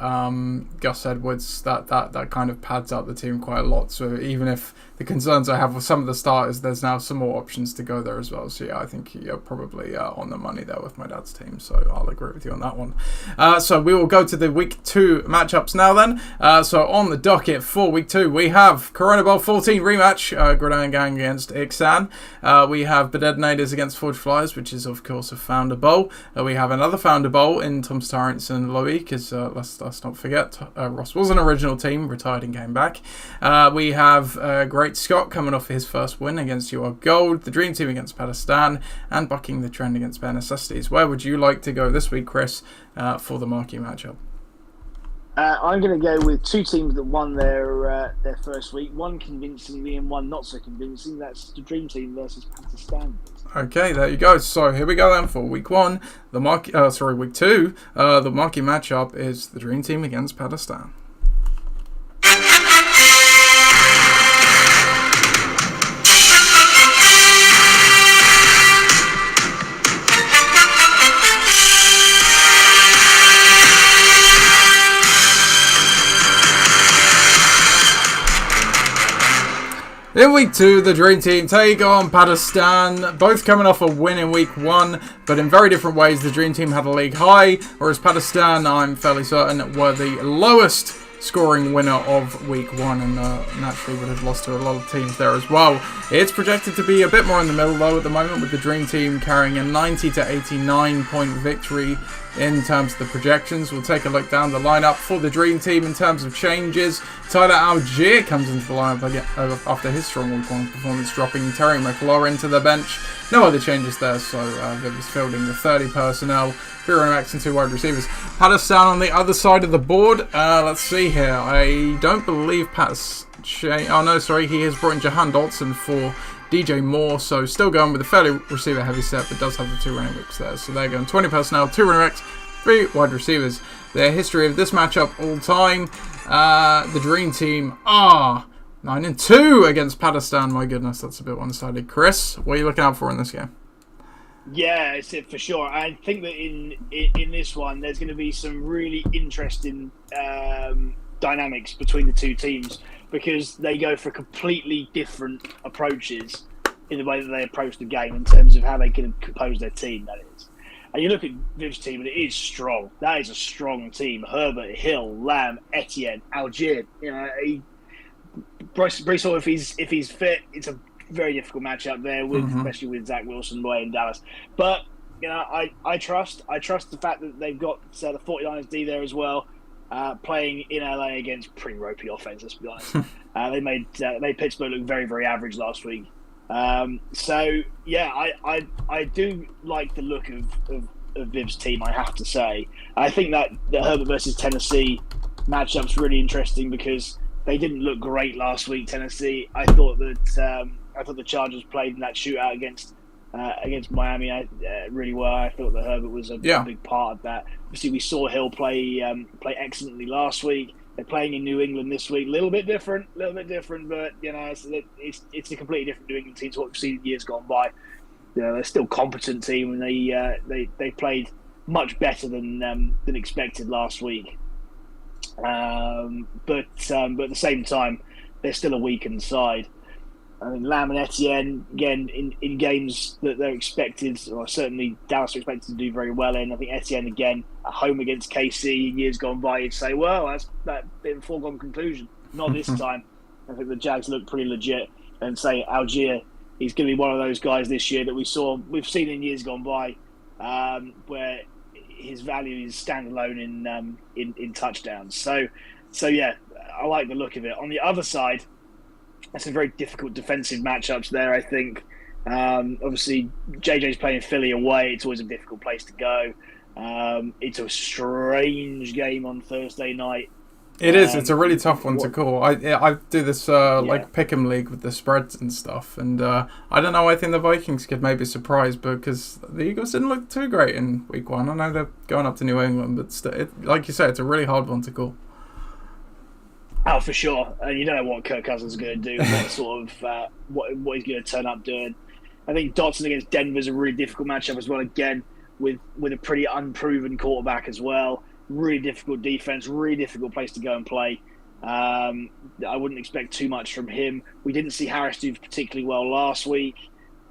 Gus Edwards, that kind of pads out the team quite a lot. So even if the concerns I have with some of the starters, there's now some more options to go there as well. So yeah, I think you're probably on the money there with my dad's team. So I'll agree with you on that one. So we will go to the Week 2 matchups now then. So on the docket for Week 2, we have Corona Bowl 14 rematch, Gridiron Gang against Ixan. We have Bedednaders against Forge Flyers, which is of course a Founder Bowl. We have another Founder Bowl in Tom's Torrance and Loic, because let's not forget, Ross was an original team, retired and came back. We have Great Scott coming off his first win against You Are Gold, the Dream Team against Pakistan, and bucking the trend against Bare Necessities. Where would you like to go this week, Chris, for the marquee matchup? I'm going to go with two teams that won their first week. One convincingly and one not so convincing. That's the Dream Team versus Pakistan. Okay, there you go. So here we go then for week 1. Week 2. The marquee matchup is the Dream Team against Pakistan. In week 2, the Dream Team take on Pakistan, both coming off a win in week 1, but in very different ways. The Dream Team had a league high, whereas Pakistan, I'm fairly certain, were the lowest scoring winner of week 1 and naturally would have lost to a lot of teams there as well. It's projected to be a bit more in the middle though at the moment, with the Dream Team carrying a 90 to 89 point victory in terms of the projections. We'll take a look down the lineup for the Dream Team in terms of changes. Tyler Algier comes into the lineup again after his strong week 1 performance, dropping Terry McLaurin to the bench. No other changes there, so Viv is fielding the 30 personnel, 3 running backs and 2 wide receivers. Pakistan on the other side of the board. Let's see here. I don't believe he has brought in Jahan Dotson for DJ Moore, so still going with a fairly receiver heavy set, but does have the 2 running backs there. So they're going 20 personnel, 2 running backs, 3 wide receivers. Their history of this matchup all time, the Dream Team are 9-2 against Pakistan. My goodness, that's a bit one-sided. Chris, what are you looking out for in this game? Yeah, it's it for sure. I think that in this one, there's going to be some really interesting dynamics between the two teams, because they go for completely different approaches in the way that they approach the game in terms of how they can compose their team, that is. And you look at Viv's team, and it is strong. That is a strong team. Herbert, Hill, Lamb, Etienne, Algier. You know, Brees Hall, if he's fit, it's a very difficult matchup there, especially with Zach Wilson away in Dallas. But you know, I trust the fact that they've got the 49ers D there as well, playing in LA against pretty ropey offense. Let's be honest. They made Pittsburgh look very, very average last week. So yeah, I do like the look of Viv's team, I have to say. I think that the Herbert versus Tennessee matchup's really interesting because they didn't look great last week, Tennessee. I thought the Chargers played in that shootout against Miami really well. I thought that Herbert was a big part of that. Obviously, we saw Hill play excellently last week. They're playing in New England this week. A little bit different, but you know, it's a completely different New England team to what we've seen in years gone by. You know, they're still a competent team, and they played much better than expected last week. But at the same time, they're still a weakened side. I mean, Lamb and Etienne, again, in games that they're expected, or certainly Dallas are expected to do very well in. I think Etienne, again, at home against KC in years gone by, you'd say, well, that's that bit of a foregone conclusion. Not this time. I think the Jags look pretty legit, and say Algier, he's going to be one of those guys this year that we've seen in years gone by, where his value is standalone in touchdowns. So yeah, I like the look of it. On the other side, that's a very difficult defensive matchups there, I think. Obviously, JJ's playing Philly away. It's always a difficult place to go. It's a strange game on Thursday night. It is. It's a really tough one to call. I do this like pick'em league with the spreads and stuff, and I don't know. I think the Vikings could maybe surprise because the Eagles didn't look too great in week 1. I know they're going up to New England, but like you say, it's a really hard one to call. Oh, for sure. And you don't know what Kirk Cousins is going to do, what sort of what he's going to turn up doing. I think Dotson against Denver is a really difficult matchup as well. Again, with a pretty unproven quarterback as well. Really difficult defense, really difficult place to go and play. I wouldn't expect too much from him. We didn't see Harris do particularly well last week.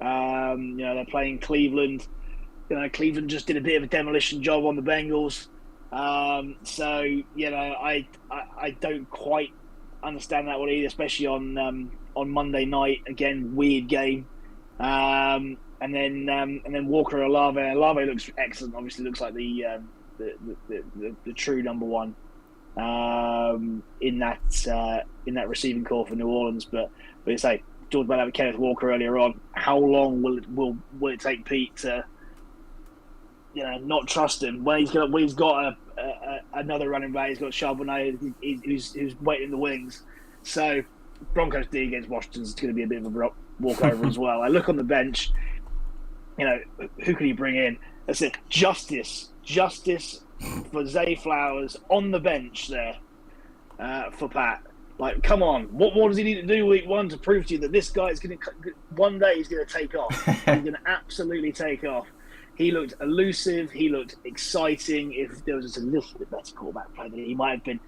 They're playing Cleveland. Cleveland just did a bit of a demolition job on the Bengals. I don't quite understand that one either, especially on Monday night. Again, weird game. And then Walker and Olave. Olave looks excellent. Obviously, looks like the true number one in that receiving core for New Orleans. But it's like talked about Kenneth Walker earlier on. How long will it take Pete to not trust him when he's got another running back. He's got Charbonnet, who's waiting in the wings. So Broncos D against Washington's going to be a bit of a walkover as well. I look on the bench. Who can you bring in? That's it. Justice for Zay Flowers on the bench there for Pat. Like, come on. What does he need to do week 1 to prove to you that this guy is going to, one day he's going to take off. He's going to absolutely take off. He looked elusive. He looked exciting. If there was just a little bit better quarterback play, then he might have been,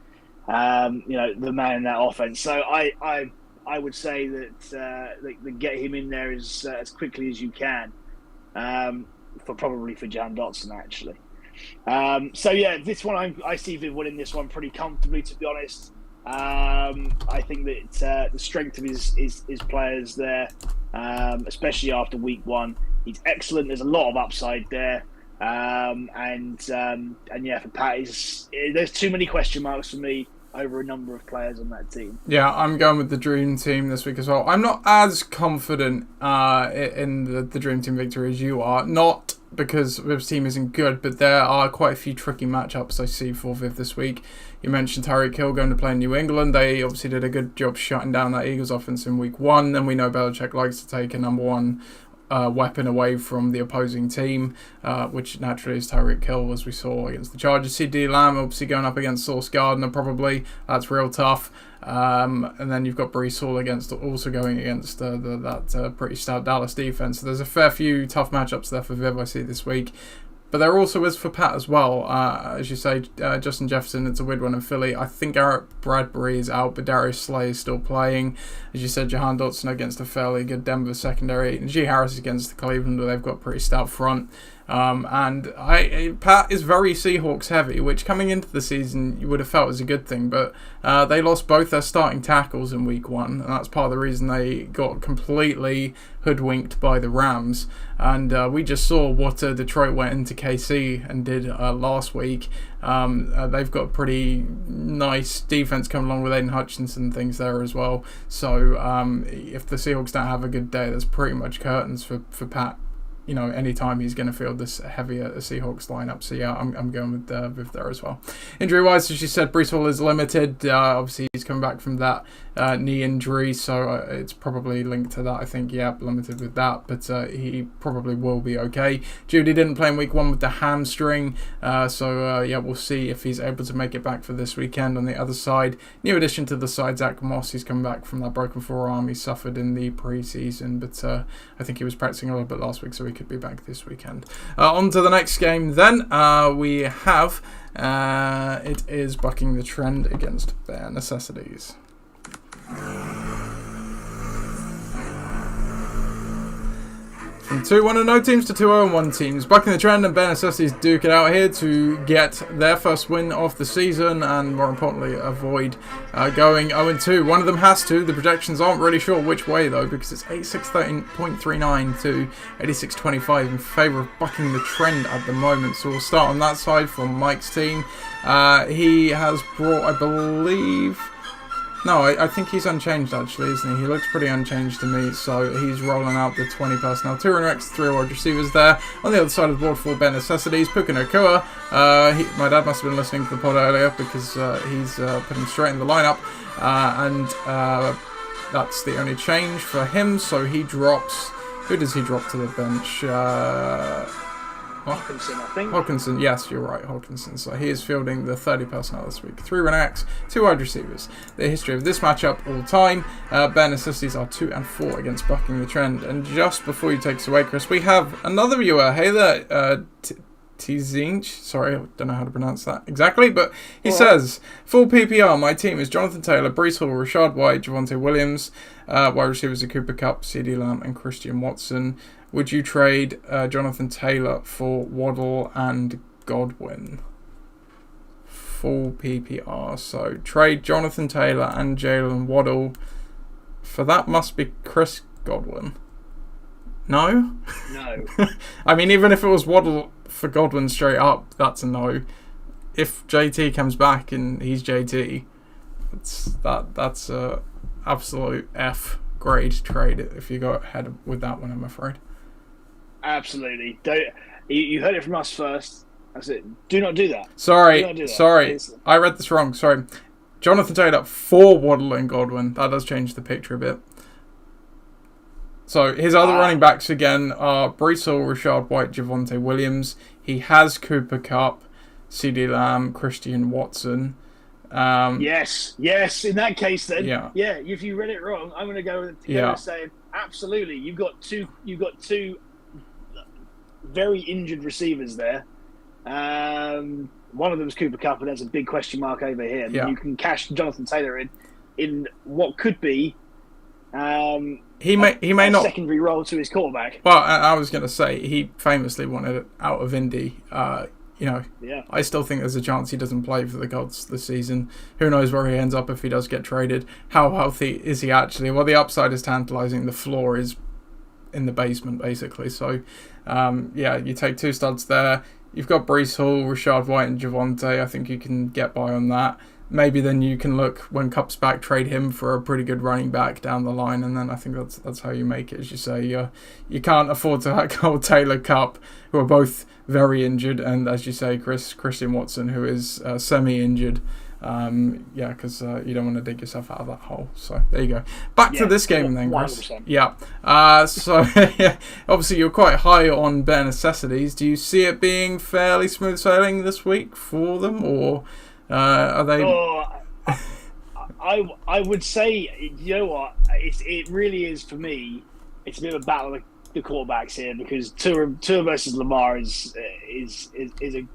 the man in that offense. So I would say that get him in there as quickly as you can, for Jan Dotson, actually. This one I see Viv winning this one pretty comfortably, to be honest. I think that the strength of his players there, especially after week 1, he's excellent. There's a lot of upside there, for Pat, there's too many question marks for me over a number of players on that team. Yeah, I'm going with the Dream Team this week as well. I'm not as confident in the Dream Team victory as you are. Not because Viv's team isn't good, but there are quite a few tricky matchups I see for Viv this week. You mentioned Tyreek Hill going to play in New England. They obviously did a good job shutting down that Eagles offense in week 1, and we know Belichick likes to take a number 1 weapon away from the opposing team, which naturally is Tyreek Hill, as we saw against the Chargers. CD Lamb obviously going up against Sauce Gardner, probably. That's real tough. And then you've got Breece Hall also going against that pretty stout Dallas defense. So there's a fair few tough matchups there for Viv I see this week. But there also is for Pat as well. As you say, Justin Jefferson, it's a weird one in Philly. I think Eric Bradbury is out, but Darius Slay is still playing. As you said, Jahan Dotson against a fairly good Denver secondary. And G. Harris against Cleveland, where they've got a pretty stout front. Pat is very Seahawks heavy, which coming into the season you would have felt was a good thing, but they lost both their starting tackles in week 1, and that's part of the reason they got completely hoodwinked by the Rams. And we just saw what Detroit went into KC and did last week. They've got a pretty nice defense coming along with Aiden Hutchinson and things there as well. So if the Seahawks don't have a good day, there's pretty much curtains for Pat. Anytime he's going to field this heavier Seahawks lineup. So yeah, I'm going with Viv there as well. Injury-wise, as you said, Breece Hall is limited. Obviously, he's coming back from that knee injury, so it's probably linked to that. I think, limited with that, but he probably will be okay. Judy didn't play in week 1 with the hamstring, we'll see if he's able to make it back for this weekend. On the other side, new addition to the side, Zach Moss. He's come back from that broken forearm he suffered in the preseason, but I think he was practicing a little bit last week, so he could be back this weekend. On to the next game then. We have it is bucking the trend against Bare Necessities. From 2-1-0 teams to 2-0-1 teams. Bucking the trend and Bare Necessities duke it out here to get their first win of the season and, more importantly, avoid going 0-2. One of them has to. The projections aren't really sure which way, though, because it's 86.39 to 86.25 in favour of bucking the trend at the moment. So we'll start on that side for Mike's team. He has brought, I believe... No, I think he's unchanged, actually, isn't he? He looks pretty unchanged to me, so he's rolling out the 20 personnel. 2 running backs, 3 wide receivers there. On the other side of the board for Bare Necessities, Puka Nacua. My dad must have been listening to the pod earlier because he's put him straight in the lineup. That's the only change for him, so he drops... Who does he drop to the bench? Hawkinson, I think. Hawkinson, yes, you're right, Hawkinson. So he is fielding the 30 personnel this week. 3 running backs, 2 wide receivers. The history of this matchup all time. Bare Necessities are 2-4 against bucking the trend. And just before you take us away, Chris, we have another viewer. Hey there, Tzinch. Sorry, I don't know how to pronounce that exactly, but he says, full PPR, my team is Jonathan Taylor, Breece Hall, Rashad White, Javonte Williams, wide receivers are Cooper Kupp, CD Lamb, and Christian Watson. Would you trade Jonathan Taylor for Waddle and Godwin? Full PPR. So trade Jonathan Taylor and Jalen Waddle. For that must be Chris Godwin. No? No. I mean, even if it was Waddle for Godwin straight up, that's a no. If JT comes back and he's JT, that's a absolute F grade trade if you go ahead with that one, I'm afraid. Absolutely. You heard it from us first. That's it. Do not do that. Do not Sorry. do that. Sorry. I read this wrong. Sorry. Jonathan Taylor for Waddle and Godwin. That does change the picture a bit. So his other running backs again are Breece Hall, Rashad White, Javonte Williams. He has Cooper Kupp, CeeDee Lamb, Christian Watson. Yes. In that case, then, Yeah. If you read it wrong, I'm going to go with saying absolutely. You've got two very injured receivers there. One of them is Cooper Kupp, and there's a big question mark over here. Yeah. You can cash Jonathan Taylor in what could be He may not secondary role to his quarterback. Well, I was going to say he famously wanted it out of Indy. I still think there's a chance he doesn't play for the Gods this season. Who knows where he ends up if he does get traded? How healthy is he actually? Well, the upside is tantalizing. The floor is in the basement, basically. So, you take two studs there. You've got Breece Hall, Rashad White, and Javonte. I think you can get by on that. Maybe then you can look, when Kupp's back, trade him for a pretty good running back down the line, and then I think that's how you make it, as you say. You can't afford to hold Taylor, Kupp, who are both very injured, and as you say, Christian Watson, who is semi-injured. Because you don't want to dig yourself out of that hole. So there you go. Back to this game then, Chris. 100%. Yeah. So obviously you're quite high on bare necessities. Do you see it being fairly smooth sailing this week for them, or are they? I would say, you know what? It really is for me. It's a bit of a battle of the quarterbacks here, because Tua versus Lamar is a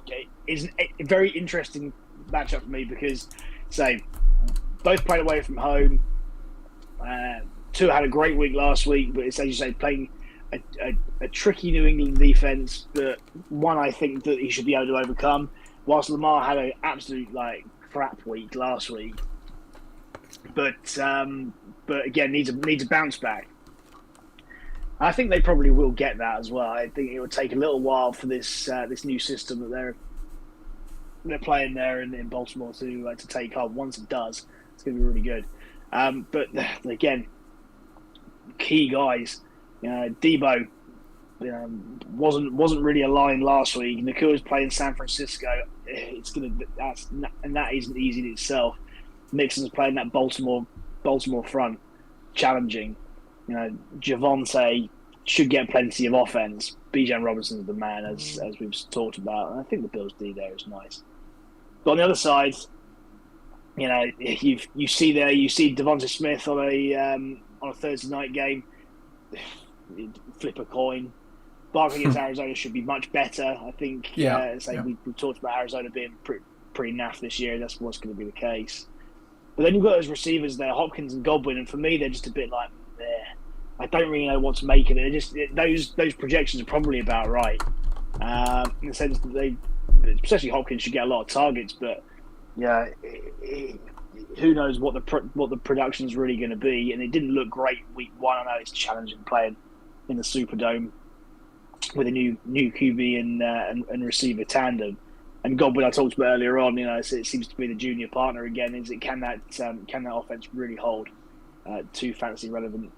very interesting matchup for me, because both played away from home. Tua had a great week last week, but it's, as you say, playing a tricky New England defense, but one I think that he should be able to overcome. Whilst Lamar had an absolute crap week last week, but again needs a bounce back. I think they probably will get that as well. I think it will take a little while for this new system that they're playing there in Baltimore to take hold. Once it does, it's going to be really good. But again, key guys, Debo wasn't really aligned last week. Nakua's playing San Francisco. That isn't easy in itself. Mixon's playing that Baltimore front, challenging. Javonte should get plenty of offense. Bijan Robinson's the man, as we've talked about, and I think the Bills' D there is nice. But on the other side, you see Devonta Smith on a Thursday night game. Flip a coin. Barkley against Arizona should be much better. I think. We talked about Arizona being pretty naff this year. That's what's going to be the case. But then you've got those receivers there, Hopkins and Godwin, and for me, they're just a bit like, I don't really know what to make of it. Those projections are probably about right, in the sense that especially Hopkins, should get a lot of targets. But who knows what the production is really going to be? And it didn't look great week one. I know it's challenging playing in the Superdome with a new QB and receiver tandem. And Godwin, I talked about earlier on, it seems to be the junior partner again. Can that offense really hold two fantasy relevant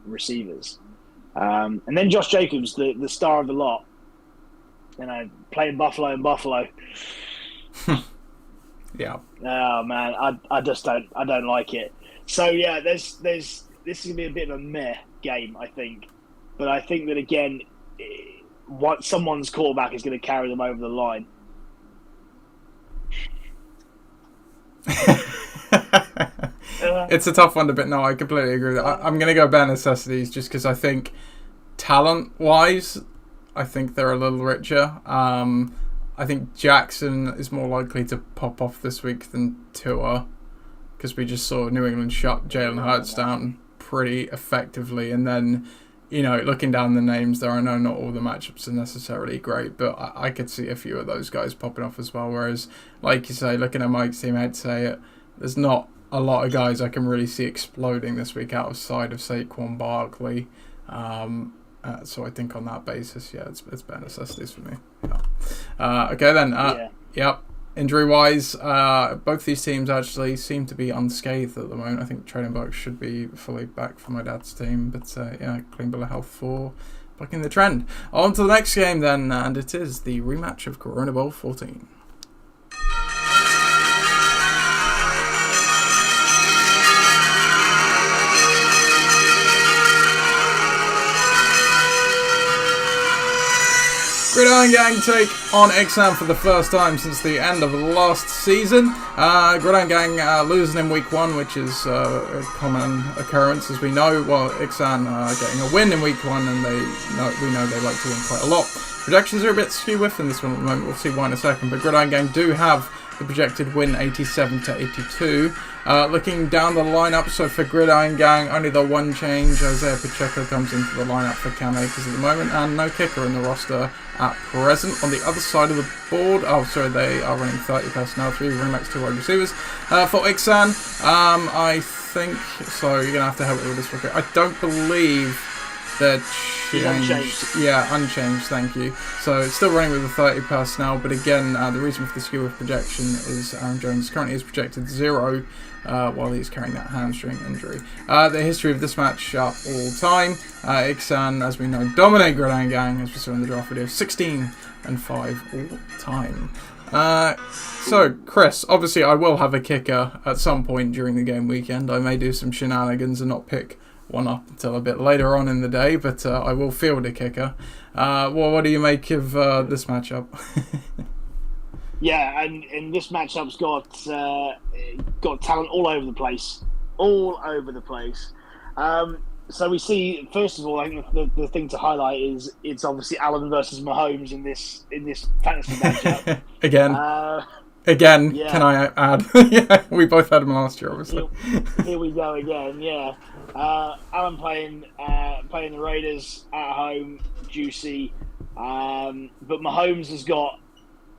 receivers? And then Josh Jacobs, the star of the lot, playing Buffalo in Buffalo. Yeah. Oh man, I just don't like it. So yeah, this is gonna be a bit of a meh game, I think. But I think that again, someone's quarterback is going to carry them over the line. It's a tough one to bet. No, I completely agree with that. I'm going to go bare necessities just because I think talent-wise, I think they're a little richer. I think Jackson is more likely to pop off this week than Tua, because we just saw New England shut Jalen Hurts down pretty effectively. And then, looking down the names there, I know not all the matchups are necessarily great, but I could see a few of those guys popping off as well. Whereas, like you say, looking at Mike's team, I'd say there's not a lot of guys I can really see exploding this week outside of Saquon Barkley. So I think on that basis, it's bare necessities for me. Yeah. Okay then. Yep. Injury-wise, both these teams actually seem to be unscathed at the moment. I think Traden Burks should be fully back for my dad's team, but clean bill of health for bucking the trend. On to the next game then, and it is the rematch of Corona Bowl 14. Gridiron Gang take on Exam for the first time since the end of last season. Gridiron Gang losing in week 1, which is a common occurrence, as we know. Well, Exam getting a win in week 1, and we know they like to win quite a lot. Projections are a bit skew with in this one at the moment. We'll see why in a second. But Gridiron Gang do have the projected win 87-82. Looking down the lineup, so for Gridiron Gang, only the one change. Isaiah Pacheco comes into the lineup for Cam Akers at the moment, and no kicker in the roster at present. On the other side of the board, they are running 30 personnel, 3 running backs, 2 wide receivers. For Ixan, I think, so you're going to have to help me with this real quick. I don't believe they're changed. Yeah, unchanged, thank you. So it's still running with the 30 personnel, but again, the reason for the skew of projection is Aaron Jones currently is projected 0 while he's carrying that hamstring injury. The history of this match all time. Ixan, as we know, dominate Gridiron Gang, as we saw in the draft video, 16-5 all time. So, Chris, obviously I will have a kicker at some point during the game weekend. I may do some shenanigans and not pick one up until a bit later on in the day, but I will field a kicker. What do you make of this matchup? Yeah, and this matchup's got talent all over the place. So we see, first of all, I think the thing to highlight is it's obviously Allen versus Mahomes in this fantasy matchup. Again, yeah. Can I add? Yeah, we both had him last year, obviously. Here we go again, yeah. Allen playing the Raiders at home, juicy. But Mahomes has got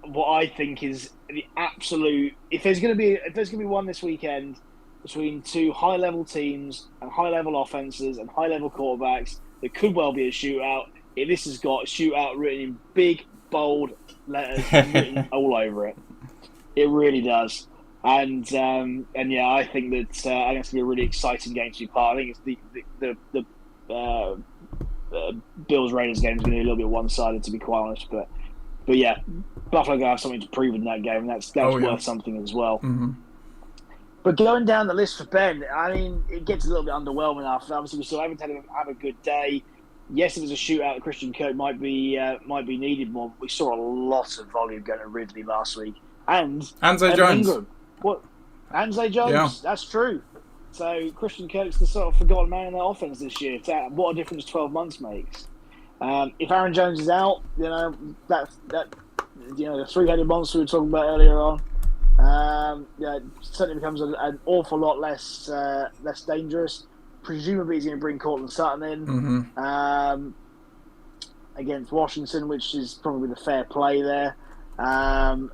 what I think is the absolute. If there's going to be one this weekend between 2 high-level teams and high-level offenses and high-level quarterbacks, there could well be a shootout. This has got shootout written in big, bold letters written all over it. It really does. And yeah, I think that it's going to be a really exciting game to be part. I think it's the Bills Raiders game is going to be a little bit one-sided, to be quite honest. But yeah, Buffalo going to have something to prove in that game, and that's worth something as well. Mm-hmm. But going down the list for Ben, I mean, it gets a little bit underwhelming after. Obviously, we still haven't had have a good day. Yes, if it was a shootout, Christian Kirk might be needed more. But we saw a lot of volume going to Ridley last week, and Zay Jones. Ingram. What? And Zay Jones. Yeah. That's true. So Christian Kirk's the sort of forgotten man in the offense this year. What a difference 12 months makes. If Aaron Jones is out, that the 3-headed monster we were talking about earlier on, it certainly becomes an awful lot less dangerous. Presumably, he's going to bring Cortland Sutton in against Washington, which is probably the fair play there. And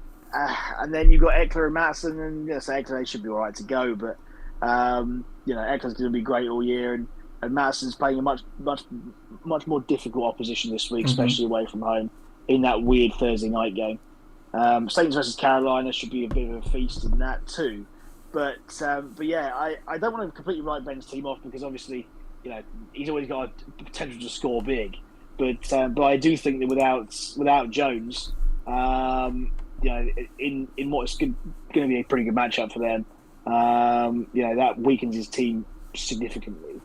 then you've got Eckler and Matson, and Eckler, they should be all right to go, but Eckler's going to be great all year, and Madison's playing a much more difficult opposition this week, especially away from home in that weird Thursday night game. Saints versus Carolina should be a bit of a feast in that too. But yeah, I don't want to completely write Ben's team off because obviously he's always got a potential to score big. But I do think that without Jones, in what's going to be a pretty good matchup for them, that weakens his team significantly.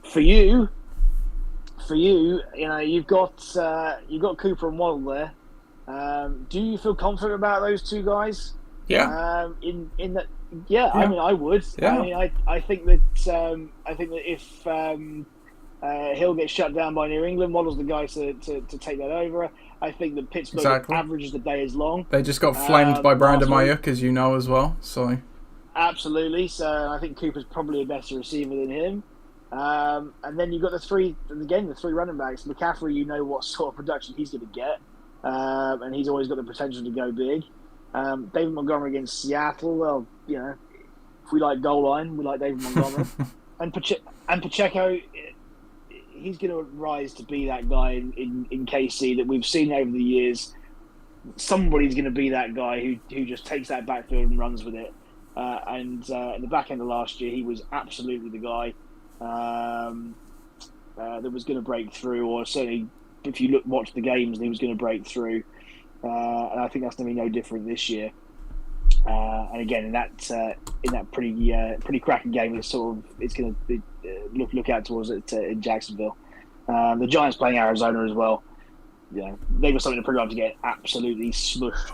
For you, you've got Cooper and Waddle there. Do you feel confident about those two guys? Yeah. In that, yeah. I mean, I would. Yeah. I mean, I think that if Hill gets shut down by New England, Waddle's the guy to take that over. I think that Pittsburgh averages the day as long. They just got flamed by Brandon Ayuk, as you know as well. So. Absolutely. So I think Cooper's probably a better receiver than him. And then you've got the three running backs. McCaffrey, what sort of production he's going to get. And he's always got the potential to go big. David Montgomery against Seattle, well, if we like goal line, we like David Montgomery. and Pacheco, he's going to rise to be that guy in KC that we've seen over the years. Somebody's going to be that guy who just takes that backfield and runs with it. And in the back end of last year, he was absolutely the guy that was going to break through, or certainly watch the games, and he was going to break through. And I think that's going to be no different this year. And again, in that pretty cracking game, it's going to be, look out towards it in Jacksonville. The Giants playing Arizona as well. Yeah, they were something to prove up to get absolutely smushed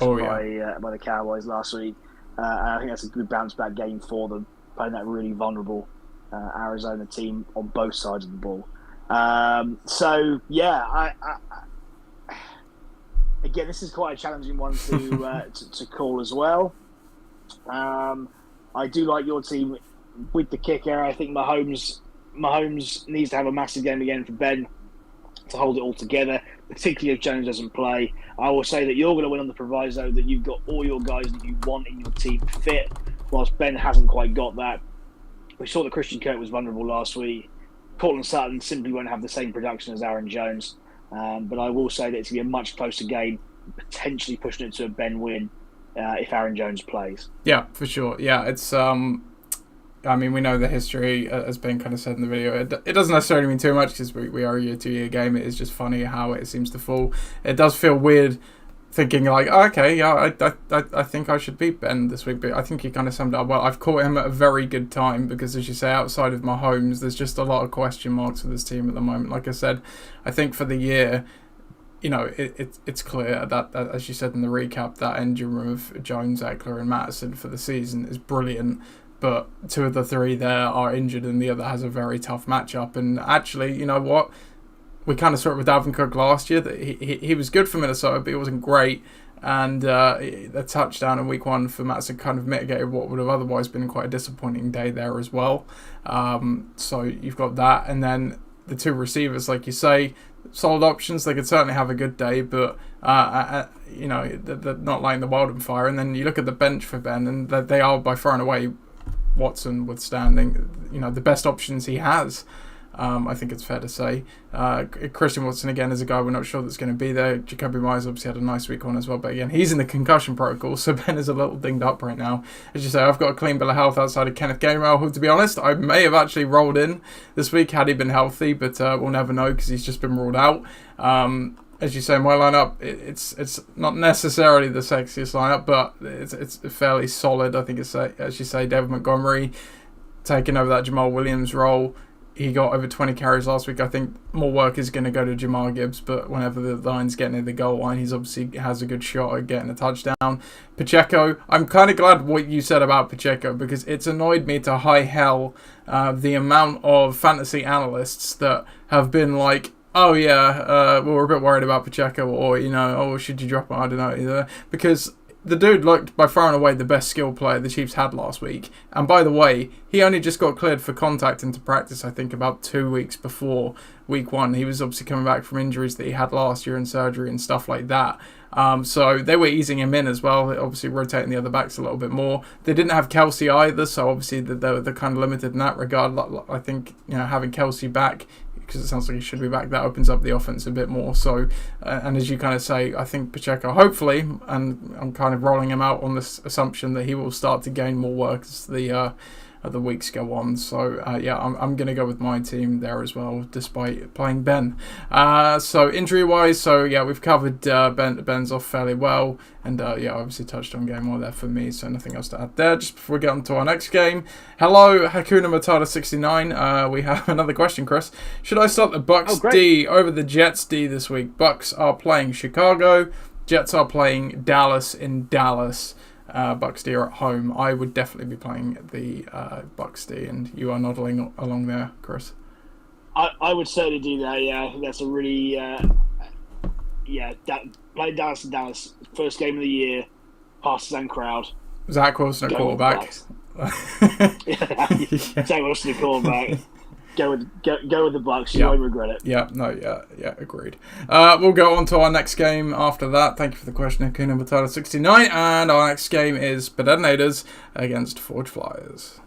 by the Cowboys last week. And I think that's a good bounce back game for them, playing that really vulnerable Arizona team on both sides of the ball. So yeah, again, this is quite a challenging one to call as well. I do like your team with the kicker. I think Mahomes needs to have a massive game again for Ben to hold it all together, particularly if Jones doesn't play. I will say that you're going to win on the proviso that you've got all your guys that you want in your team fit, whilst Ben hasn't quite got that. We saw that Christian Kirk was vulnerable last week. Cortland Sutton simply won't have the same production as Aaron Jones. But I will say that it's going to be a much closer game, potentially pushing it to a Ben win if Aaron Jones plays. Yeah, for sure. Yeah, it's... I mean, we know the history, as Ben kind of said in the video. It doesn't necessarily mean too much because we are a year-to-year game. It is just funny how it seems to fall. It does feel weird thinking like, oh, okay, yeah, I think I should beat Ben this week. But I think he kind of summed it up well. I've caught him at a very good time because, as you say, outside of Mahomes, there's just a lot of question marks with this team at the moment. Like I said, I think for the year, you know, it's clear that, as you said in the recap, that engine room of Jones, Eckler and Mattison for the season is brilliant. But two of the three there are injured and the other has a very tough matchup. And actually, you know what? We kind of saw it with Dalvin Cook last year. That he was good for Minnesota, but he wasn't great. And the touchdown in week 1 for Mattison kind of mitigated what would have otherwise been quite a disappointing day there as well. So you've got that. And then the two receivers, like you say, solid options. They could certainly have a good day, but you know, they're not lighting the world on fire. And then you look at the bench for Ben, and they are by far and away, Watson withstanding, you know, the best options he has. I think it's fair to say. Christian Watson, again, is a guy we're not sure that's going to be there. Jacoby Myers obviously had a nice week on as well, but again, he's in the concussion protocol, so Ben is a little dinged up right now. As you say, I've got a clean bill of health outside of Kenneth Gainwell, who, to be honest, I may have actually rolled in this week had he been healthy, but we'll never know because he's just been ruled out. As you say, my lineup, it's not necessarily the sexiest lineup, but it's fairly solid. I think it's, as you say, David Montgomery taking over that Jamal Williams role. He got over 20 carries last week. I think more work is going to go to Jahmyr Gibbs, but whenever the line's getting near the goal line, he's obviously has a good shot at getting a touchdown. Pacheco, I'm kind of glad what you said about Pacheco because it's annoyed me to high hell the amount of fantasy analysts that have been like, oh yeah, we're a bit worried about Pacheco, or, you know, oh, should you drop him? I don't know either. Because the dude looked by far and away the best skill player the Chiefs had last week. And by the way, he only just got cleared for contact into practice, I think, about 2 weeks before week 1. He was obviously coming back from injuries that he had last year and surgery and stuff like that. So they were easing him in as well, obviously rotating the other backs a little bit more. They didn't have Kelsey either, so obviously they're kind of limited in that regard. I think, you know, having Kelsey back, because it sounds like he should be back, that opens up the offense a bit more. So, and as you kind of say, I think Pacheco, hopefully, and I'm kind of rolling him out on this assumption that he will start to gain more work as the weeks go on. So, yeah, I'm going to go with my team there as well, despite playing Ben. So, injury-wise, so, yeah, we've covered Ben's off fairly well. And, yeah, obviously touched on game more there for me, so nothing else to add there. Just before we get on to our next game. Hello, Hakuna Matata 69. We have another question, Chris. Should I start the Bucks D over the Jets D this week? Bucks are playing Chicago. Jets are playing Dallas in Dallas. Bucks D are at home. I would definitely be playing the Bucks D, and you are nodding along there, Chris. I would certainly do that. Yeah, I think that's a really play Dallas in Dallas. First game of the year, partisan crowd. Zach Wilson at quarterback. Zach Wilson at quarterback. Go with the Bucks. You won't regret it. Yeah, agreed. We'll go on to our next game after that. Thank you for the question, Hakuna Matata 69. And our next game is Detonators against Forge Flyers.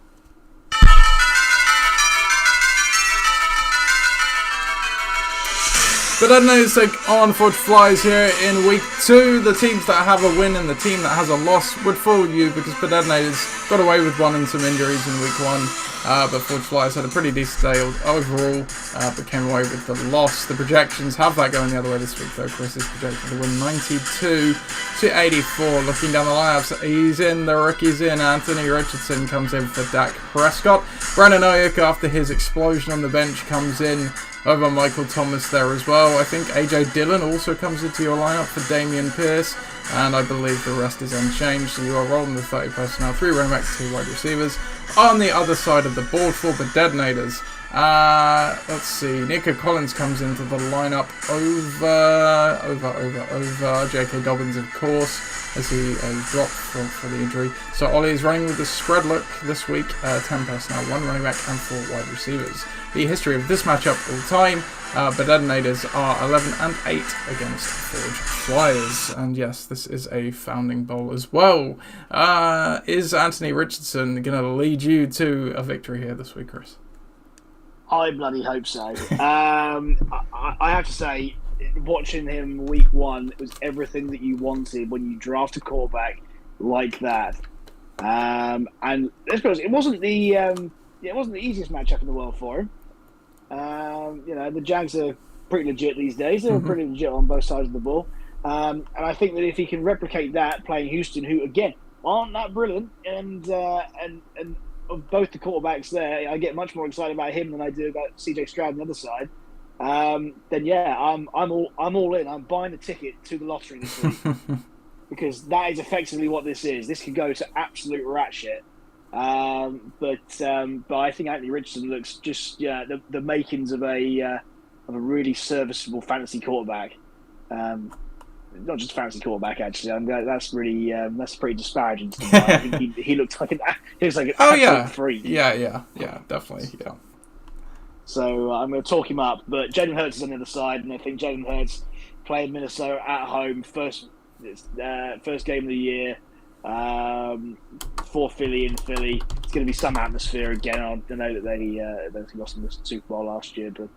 The Detonators take on Forge Flyers here in week 2. The teams that have a win and the team that has a loss would fool you because the Detonators got away with one and some injuries in week 1. but Forge Flyers had a pretty decent day overall, but came away with the loss. The projections have that going the other way this week, though. Chris is projected to win 92-84. Looking down the lineups, he's in, the rookie's in. Anthony Richardson comes in for Dak Prescott. Brandon Ayuk, after his explosion on the bench, comes in over Michael Thomas there as well. I think AJ Dillon also comes into your lineup for Damian Pierce, and I believe the rest is unchanged. So you are rolling the 30 personnel, 3 running backs, 2 wide receivers. On the other side of the board for the Detonators, let's see, Nico Collins comes into the lineup over J.K. Dobbins, of course, as he dropped for the injury. So Ollie is running with the spread look this week, 10 personnel, 1 running back and 4 wide receivers. The history of this matchup all time, but Detonators are 11-8 against Forge Flyers. And yes, this is a founding bowl as well. Is Anthony Richardson going to lead you to a victory here this week, Chris? I bloody hope so. I have to say, watching him week 1, it was everything that you wanted when you draft a quarterback like that. And let's be honest, it wasn't the easiest matchup in the world for him. The Jags are pretty legit these days. They're pretty legit on both sides of the ball. And I think that if he can replicate that playing Houston, who again aren't that brilliant, and of both the quarterbacks there, I get much more excited about him than I do about CJ Stroud on the other side. Then yeah, I'm all in. I'm buying the ticket to the lottery this week because that is effectively what this is. This could go to absolute rat shit. But I think Anthony Richardson looks just the makings of a really serviceable fantasy quarterback. Not just fantasy quarterback, actually. That's pretty disparaging to me. I think he looks like an absolute freak. Yeah, definitely, yeah. So I'm going to talk him up, but Jalen Hurts is on the other side, and I think Jalen Hurts playing Minnesota at home, first game of the year. For Philly in Philly, it's going to be some atmosphere again. I know that they lost in the Super Bowl last year, but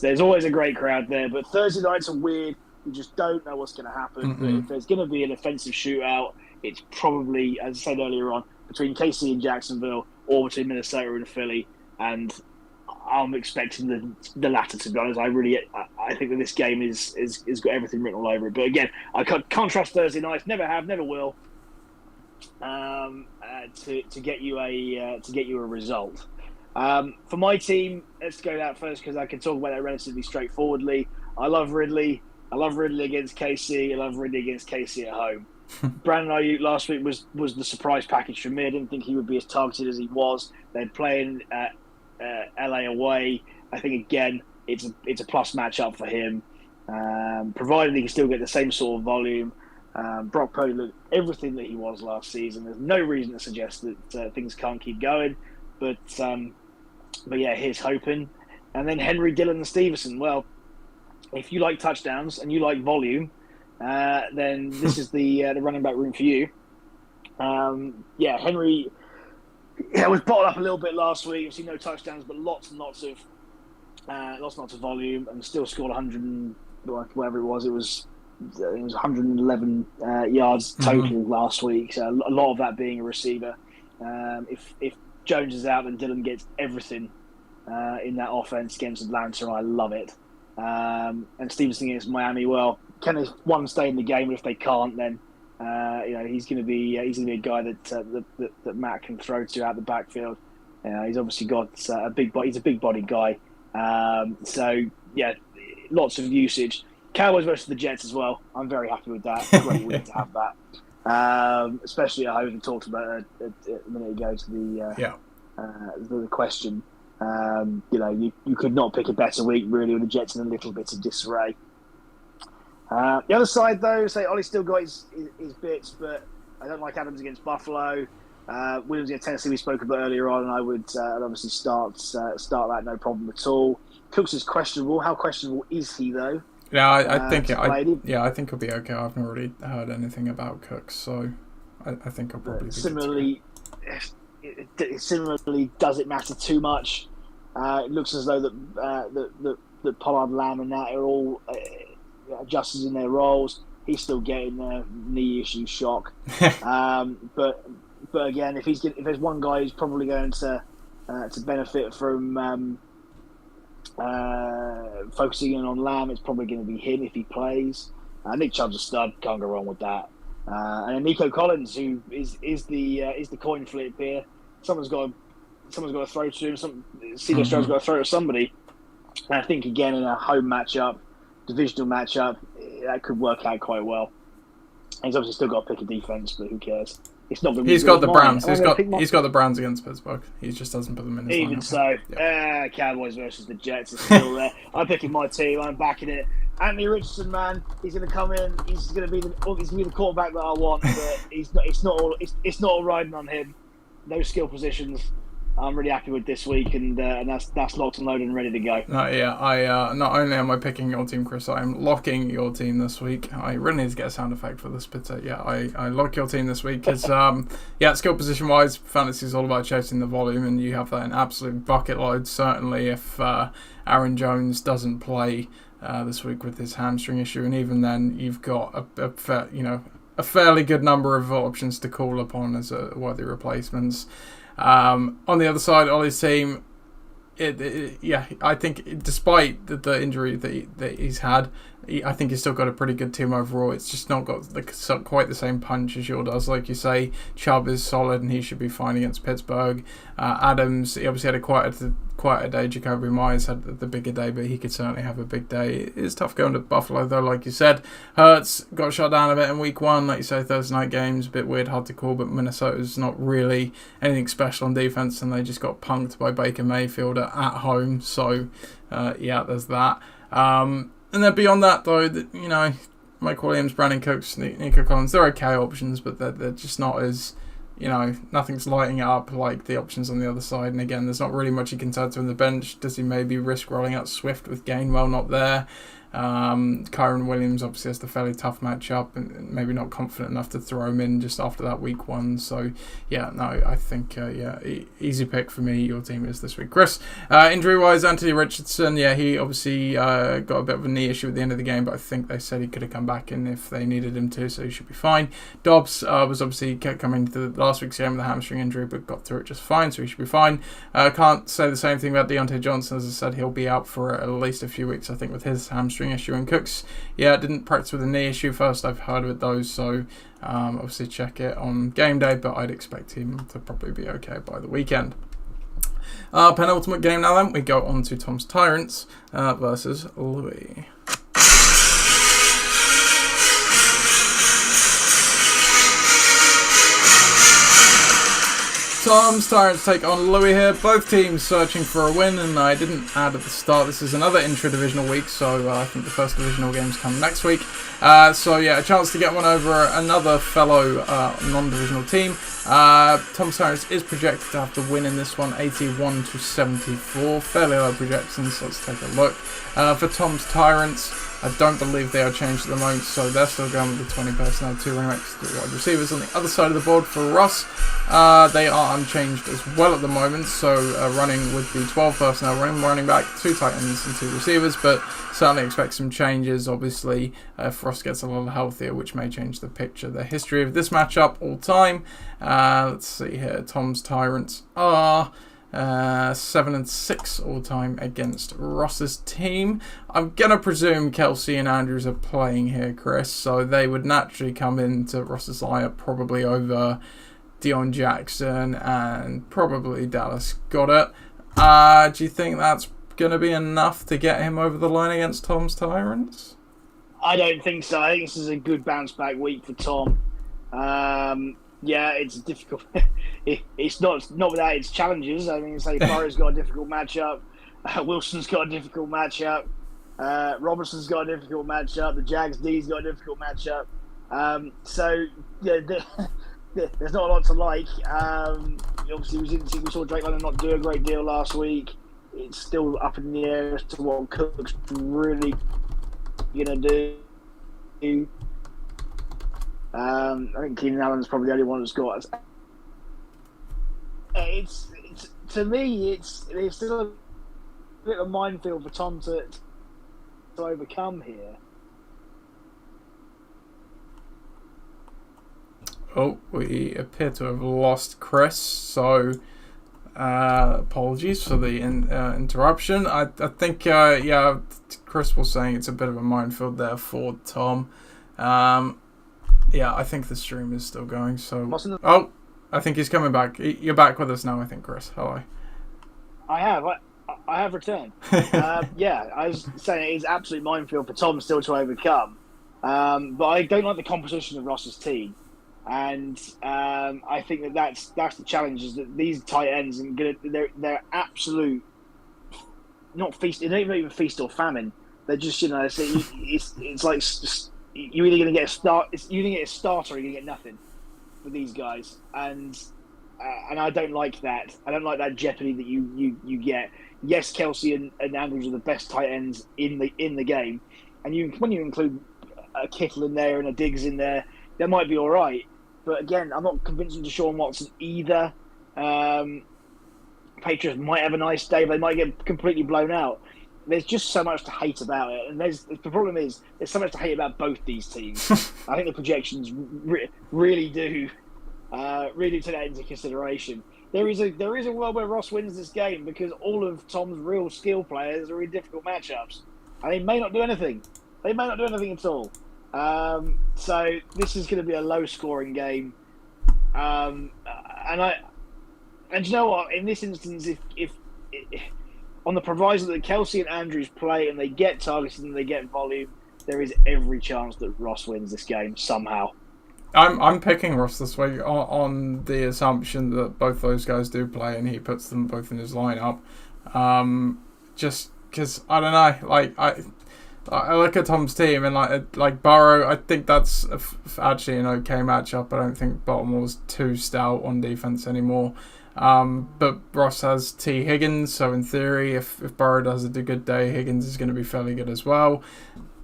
there's always a great crowd there. But Thursday nights are weird. You just don't know what's going to happen. But if there's going to be an offensive shootout, it's probably, as I said earlier on, between KC and Jacksonville or between Minnesota and Philly. And I'm expecting the latter, to be honest. I think that this game is got everything written all over it. But again, I can't trust Thursday nights. Never have, never will. To get you a result. For my team, let's go that first because I can talk about that relatively straightforwardly. I love Ridley. I love Ridley against KC. I love Ridley against KC at home. Brandon Ayuk last week was the surprise package for me. I didn't think he would be as targeted as he was. They're playing LA away. I think again it's a plus matchup for him, provided he can still get the same sort of volume. Brock Purdy looked everything that he was last season. There's no reason to suggest that things can't keep going, but yeah, here's hoping. And then Henry, Dillon, and Stevenson. Well, if you like touchdowns and you like volume, then this is the running back room for you. Henry was bottled up a little bit last week. Obviously, no touchdowns, but lots and lots of volume, and still scored 100 and whatever it was. It was 111 yards total last week. So a lot of that being a receiver. If Jones is out, then Dillon gets everything in that offense against Atlanta. I love it. And Stevenson against Miami. Well, can one stay in the game? If they can't, then he's going to be a guy that Matt can throw to out the backfield. He's obviously got a big body. He's a big body guy. So yeah, lots of usage. Cowboys versus the Jets as well. I'm very happy with that. Great week to have that. Especially I haven't talked about a minute ago to the question. You could not pick a better week really with the Jets in a little bit of disarray. The other side though, say Ollie's still got his bits, but I don't like Adams against Buffalo. Williams against Tennessee we spoke about earlier on, and I would I'd obviously start that no problem at all. Cooks is questionable. How questionable is he though? Yeah, I think he'll be okay. I haven't already heard anything about Cooks, so I think I'll probably be similarly. Similarly, does it matter too much? It looks as though that Pollard, Lamb, and that are all adjusted in their roles. He's still getting a knee issue shock, but But again, if there's one guy who's probably going to benefit from focusing in on Lamb, it's probably going to be him if he plays. Nick Chubb's a stud, can't go wrong with that. And then Nico Collins, who is the coin flip here. Someone's got to throw to him. CJ Stroud's got to throw to somebody. And I think again in a home matchup, divisional matchup, that could work out quite well. And he's obviously still got to pick a defense, but who cares? It's not going to be. He's got the Browns. He's got the Browns against Pittsburgh. He just doesn't put them in his lineup. Even so, Cowboys versus the Jets is still there. I'm picking my team. I'm backing it. Anthony Richardson, man, he's going to come in. He's going to be the quarterback that I want, but it's not all riding on him. No skill positions. I'm really happy with this week, and that's locked and loaded and ready to go. I not only am I picking your team, Chris, I am locking your team this week. I really need to get a sound effect for this, but I lock your team this week because skill position wise, fantasy is all about chasing the volume, and you have that in absolute bucket load. Certainly, if Aaron Jones doesn't play this week with his hamstring issue, and even then, you've got a fairly good number of options to call upon as worthy replacements. On the other side, Ollie's team, I think despite the injury that he's had, I think he's still got a pretty good team overall. It's just not got quite the same punch as yours does. Like you say, Chubb is solid and he should be fine against Pittsburgh. Adams, he obviously had a quieter day. Jacoby Myers had the bigger day, but he could certainly have a big day. It's tough going to Buffalo, though, like you said. Hurts got shut down a bit in week 1. Like you say, Thursday night games, a bit weird, hard to call, but Minnesota's not really anything special on defense, and they just got punked by Baker Mayfield at home. So, there's that. And then beyond that, though, Mike Williams, Brandon Cooks, Nico Collins, they're okay options, but they're just not as, nothing's lighting it up like the options on the other side. And again, there's not really much he can turn to on the bench. Does he maybe risk rolling out Swift with Gainwell not there? Kyron Williams obviously has the fairly tough matchup and maybe not confident enough to throw him in just after that week 1. So I think easy pick for me. Your team is this week. Chris, injury wise, Anthony Richardson, he obviously got a bit of a knee issue at the end of the game, but I think they said he could have come back in if they needed him to, so he should be fine. Dobbs was obviously kept coming to the last week's game with a hamstring injury, but got through it just fine, so he should be fine. Can't say the same thing about Deontay Johnson. As I said, he'll be out for at least a few weeks, I think, with his hamstring issue. And Cooks, didn't practice with a knee issue first. I've heard of it though, so obviously check it on game day, but I'd expect him to probably be okay by the weekend. Penultimate game now then, we go on to Tom's Tyrants versus Louis. Tom's Tyrants take on Louis here. Both teams searching for a win, and I didn't add at the start. This is another intra-divisional week, so I think the first divisional games come next week. A chance to get one over another fellow non-divisional team. Tom's Tyrants is projected to have to win in this one, 81-74. Fairly low projections, so let's take a look. For Tom's Tyrants, I don't believe they are changed at the moment, so they're still going with the 20 personnel, 2 running backs, 3 wide receivers. On the other side of the board for Russ, they are unchanged as well at the moment, so running with the 12 personnel, running back, 2 tight ends and 2 receivers, but certainly expect some changes, obviously, if Russ gets a little healthier, which may change the picture. The history of this matchup all time, let's see here, Tom's Tyrants are 7-6 all time against Ross's team. I'm gonna presume Kelsey and Andrews are playing here, Chris, so they would naturally come into Ross's lineup probably over Deion Jackson and probably Dallas Goedert. Do you think that's gonna be enough to get him over the line against Tom's Tyrants? I don't think so. I think this is a good bounce back week for Tom. It's difficult. It's not without its challenges. I mean, say Burrow's got a difficult matchup. Wilson's got a difficult matchup. Robertson's got a difficult matchup. The Jags D's got a difficult matchup. There's not a lot to like. Obviously, we saw Drake London not do a great deal last week. It's still up in the air as to what Cook's really going to do. I think Keenan Allen's probably the only one that's got. It's to me, it's still a bit of a minefield for Tom to overcome here. Oh, we appear to have lost Chris, so apologies for the interruption. I think, Chris was saying it's a bit of a minefield there for Tom. I think the stream is still going, so... Oh, I think he's coming back. You're back with us now, I think, Chris. Hello. I have returned. I was saying it's absolute minefield for Tom still to overcome. But I don't like the composition of Ross's team. And I think that's the challenge, is that these tight ends they're absolute, not feast. They don't even feast or famine. They're just, it's like you're either going to get a start. You're going to get a starter, or you're going to get nothing for these guys. And I don't like that. I don't like that jeopardy that you get. Yes, Kelsey and Andrews are the best tight ends in the game, and when you include a Kittle in there and a Diggs in there, that might be all right. But again, I'm not convinced of Deshaun Watson either. Patriots might have a nice day, but they might get completely blown out. There's just so much to hate about it, and the problem is there's so much to hate about both these teams. I think the projections really do take that into consideration. There is a world where Ross wins this game because all of Tom's real skill players are in difficult matchups, and they may not do anything. They may not do anything at all. So this is going to be a low-scoring game, and you know what? In this instance, if on the proviso that Kelsey and Andrews play and they get targeted and they get volume, there is every chance that Ross wins this game somehow. I'm picking Ross this week on the assumption that both those guys do play and he puts them both in his lineup. Just because I don't know, like I look at Tom's team and like Burrow, I think that's actually an okay matchup. I don't think Baltimore's too stout on defense anymore. But Ross has T. Higgins, so in theory, if Burrow does a good day, Higgins is going to be fairly good as well.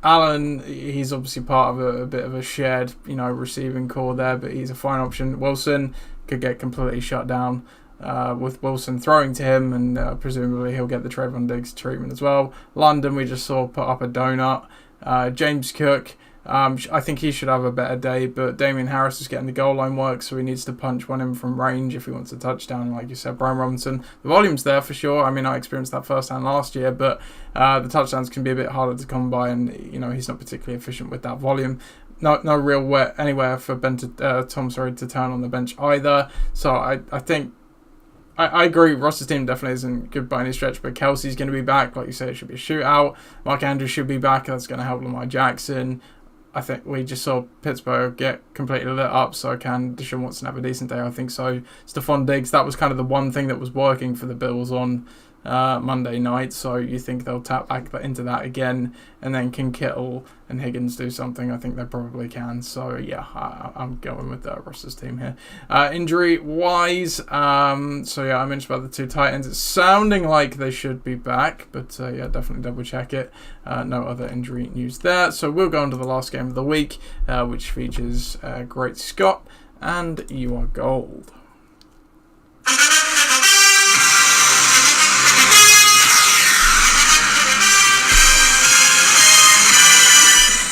Allen, he's obviously part of a bit of a shared, receiving core there, but he's a fine option. Wilson could get completely shut down with Wilson throwing to him, and presumably he'll get the Trayvon Diggs treatment as well. London, we just saw put up a donut. James Cook, I think he should have a better day, but Damian Harris is getting the goal line work, so he needs to punch one in from range if he wants a touchdown. Like you said, Brian Robinson, the volume's there for sure. I mean, I experienced that firsthand last year, but the touchdowns can be a bit harder to come by, and he's not particularly efficient with that volume. No real anywhere for Tom to turn on the bench either. So I think I agree. Ross's team definitely isn't good by any stretch, but Kelsey's going to be back. Like you say, it should be a shootout. Mark Andrews should be back. That's going to help Lamar Jackson. I think we just saw Pittsburgh get completely lit up, so can Deshaun Watson have a decent day? I think so. Stephon Diggs, that was kind of the one thing that was working for the Bills on Monday night, so you think they'll tap back into that again, and then can Kittle and Higgins do something? I think they probably can. So yeah, I'm going with Ross's team here. Injury wise, I mentioned about the two tight ends. It's sounding like they should be back, but definitely double check it. No other injury news there. So we'll go on to the last game of the week, which features Great Scott and You Are Gold.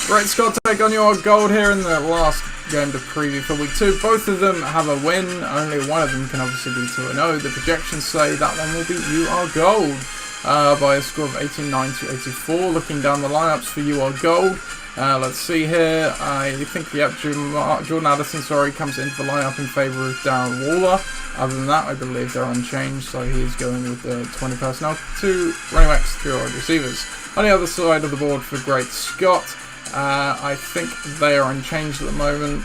Great Scott take on Your Gold here in the last game to preview for week 2. Both of them have a win. Only one of them can obviously be 2-0. The projections say that one will be You Are Gold by a score of 89 to 84. Looking down the lineups for You Are Gold. Let's see here. I think, Jordan Addison, comes into the lineup in favour of Darren Waller. Other than that, I believe they're unchanged, so he's going with the 20 personnel. 2 running backs, 3 wide receivers. On the other side of the board for Great Scott, I think they are unchanged at the moment,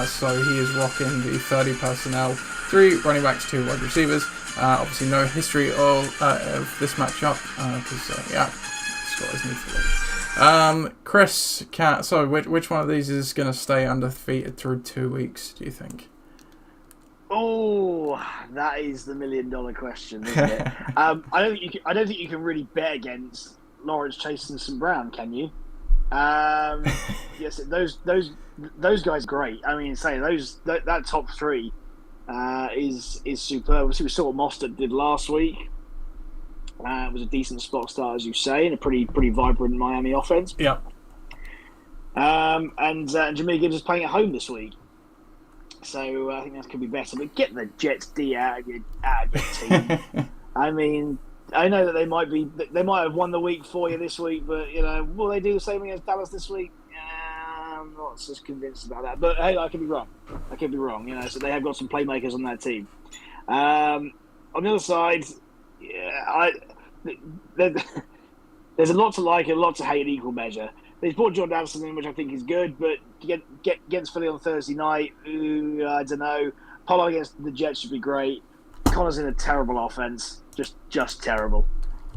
so he is rocking the 30 personnel, 3 running backs, 2 wide receivers. Obviously no history of this matchup, because Scott is new to Chris, which one of these is going to stay undefeated through 2 weeks, do you think? Oh, that is the $1 million question, isn't it? I don't think you can really bet against Lawrence, Chase, and Brown, can you? Yes, those guys are great. I mean, that top 3 is superb. We saw what Mostert did last week. It was a decent spot start, as you say, and a pretty vibrant Miami offense. Yeah. And Jameer Gibbs is playing at home this week. So I think that could be better. But get the Jets D out of your team. I mean, I know that they might have won the week for you this week, but will they do the same against Dallas this week? I'm not so convinced about that. But hey, I could be wrong. So they have got some playmakers on that team. On the other side, there's a lot to like and a lot to hate in equal measure. They've brought Jordan Addison in, which I think is good, but get against Philly on Thursday night, I don't know. Pollard against the Jets should be great. Connor's in a terrible offense, just terrible.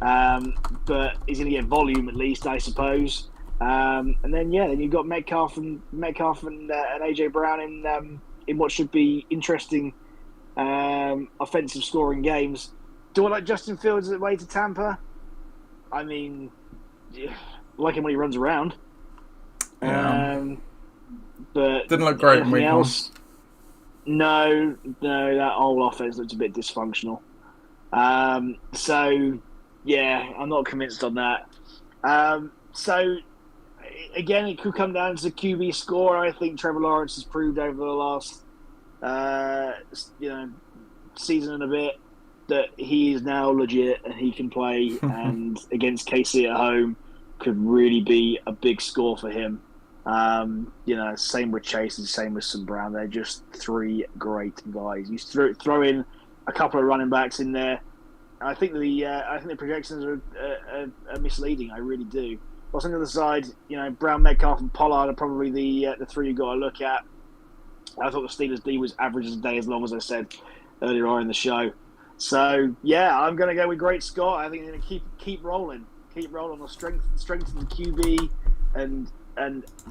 But he's going to get volume at least, I suppose. And then you've got Metcalf and AJ Brown in what should be interesting offensive scoring games. Do I like Justin Fields away to Tampa? I mean, I like him when he runs around. Yeah. But didn't look great in week one. No, that whole offense looked a bit dysfunctional. So, yeah, I'm not convinced on that. So, again, it could come down to the QB score. I think Trevor Lawrence has proved over the last, season and a bit that he is now legit and he can play. And against KC at home could really be a big score for him. Same with Chase and same with St. Brown. They're just three great guys. You throw in a couple of running backs in there. I think the projections are misleading. I really do. What's on the other side? Brown, Metcalf, and Pollard are probably the three you've got to look at. I thought the Steelers D was average as a day, as long as I said earlier on in the show. So yeah, I'm going to go with Great Scott. I think they're going to keep rolling on the strength of the QB and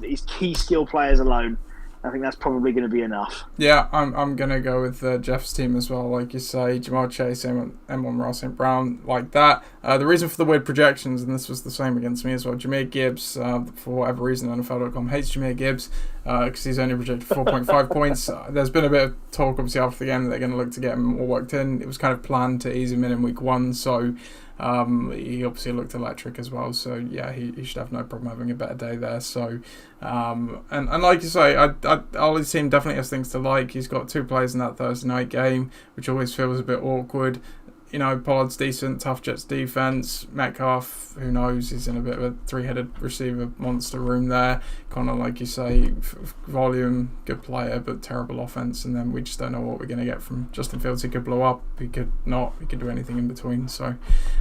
his key skill players alone. I think that's probably going to be enough. Yeah, I'm going to go with Jeff's team as well. Like you say, Jamar Chase, M1 Ross, St. Brown, like that. The reason for the weird projections, and this was the same against me as well, Jahmyr Gibbs, for whatever reason, NFL.com hates Jahmyr Gibbs because he's only projected 4.5 points. There's been a bit of talk, obviously, after the game that they're going to look to get him all worked in. It was kind of planned to ease him in week one, so he obviously looked electric as well, so yeah, he should have no problem having a better day there. So, and like you say, Ollie's team definitely has things to like. He's got two players in that Thursday night game, which always feels a bit awkward. Pollard's decent, tough Jets defense. Metcalf, who knows, he's in a bit of a three-headed receiver monster room there. Connor, like you say, volume, good player, but terrible offense. And then we just don't know what we're going to get from Justin Fields. He could blow up, he could not, he could do anything in between. So,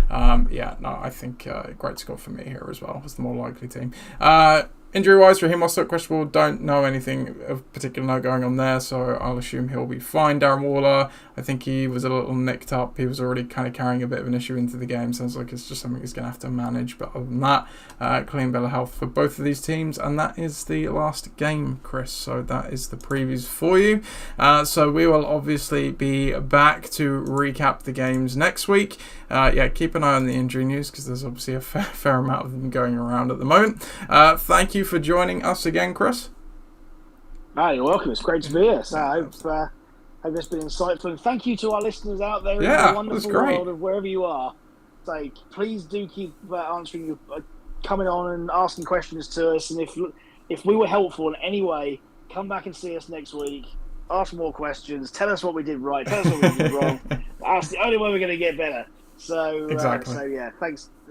I think Great Scott for me here as well was the more likely team. Injury-wise, for him, also questionable. Don't know anything of particular note going on there, so I'll assume he'll be fine. Darren Waller, I think he was a little nicked up. He was already kind of carrying a bit of an issue into the game. Sounds like it's just something he's going to have to manage. But other than that, clean bill of health for both of these teams. And that is the last game, Chris. So that is the previews for you. So we will obviously be back to recap the games next week. Keep an eye on the injury news because there's obviously a fair amount of them going around at the moment. Thank you for joining us again, Chris. You're welcome. It's great to be here. So I hope it's been insightful. And thank you to our listeners out there in the wonderful world of wherever you are. So please do keep answering, coming on and asking questions to us. And if we were helpful in any way, come back and see us next week. Ask more questions. Tell us what we did right. Tell us what we did wrong. That's the only way we're going to get better. So, exactly.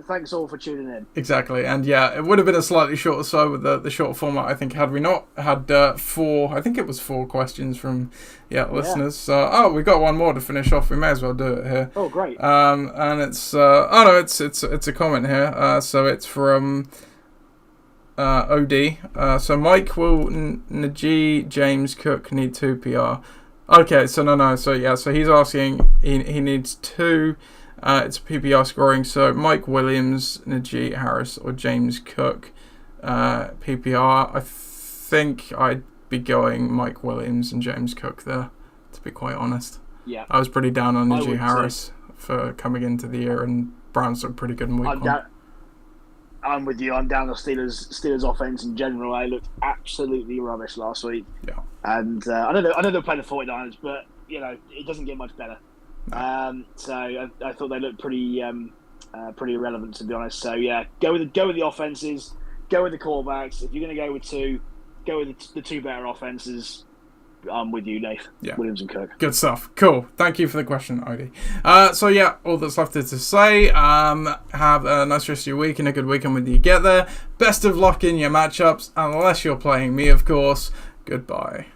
Thanks all for tuning in. Exactly, and yeah, it would have been a slightly shorter show with the shorter format, I think, had we not had four questions from listeners. We got one more to finish off. We may as well do it here. Oh, great. And it's it's a comment here. So it's from OD. So Mike, will Najee James Cook need 2 PR? Okay, so no. So he's asking he needs 2. It's PPR scoring, so Mike Williams, Najee Harris, or James Cook PPR. I think I'd be going Mike Williams and James Cook there, to be quite honest. Yeah. I was pretty down on Najee Harris for coming into the year, and Browns looked pretty good in week one. I'm with you. I'm down the Steelers offense in general. They looked absolutely rubbish last week. Yeah. And I know they're playing the 49ers, but it doesn't get much better. So I thought they looked pretty irrelevant, to be honest. So yeah, go with the offenses, go with the quarterbacks. If you're going to go with 2, go with the 2 better offenses. I'm with you, Nath. Yeah. Williams and Kirk. Good stuff. Cool. Thank you for the question, Odie. So yeah, all that's left is to say, have a nice rest of your week and a good weekend when you get there. Best of luck in your matchups, unless you're playing me, of course. Goodbye.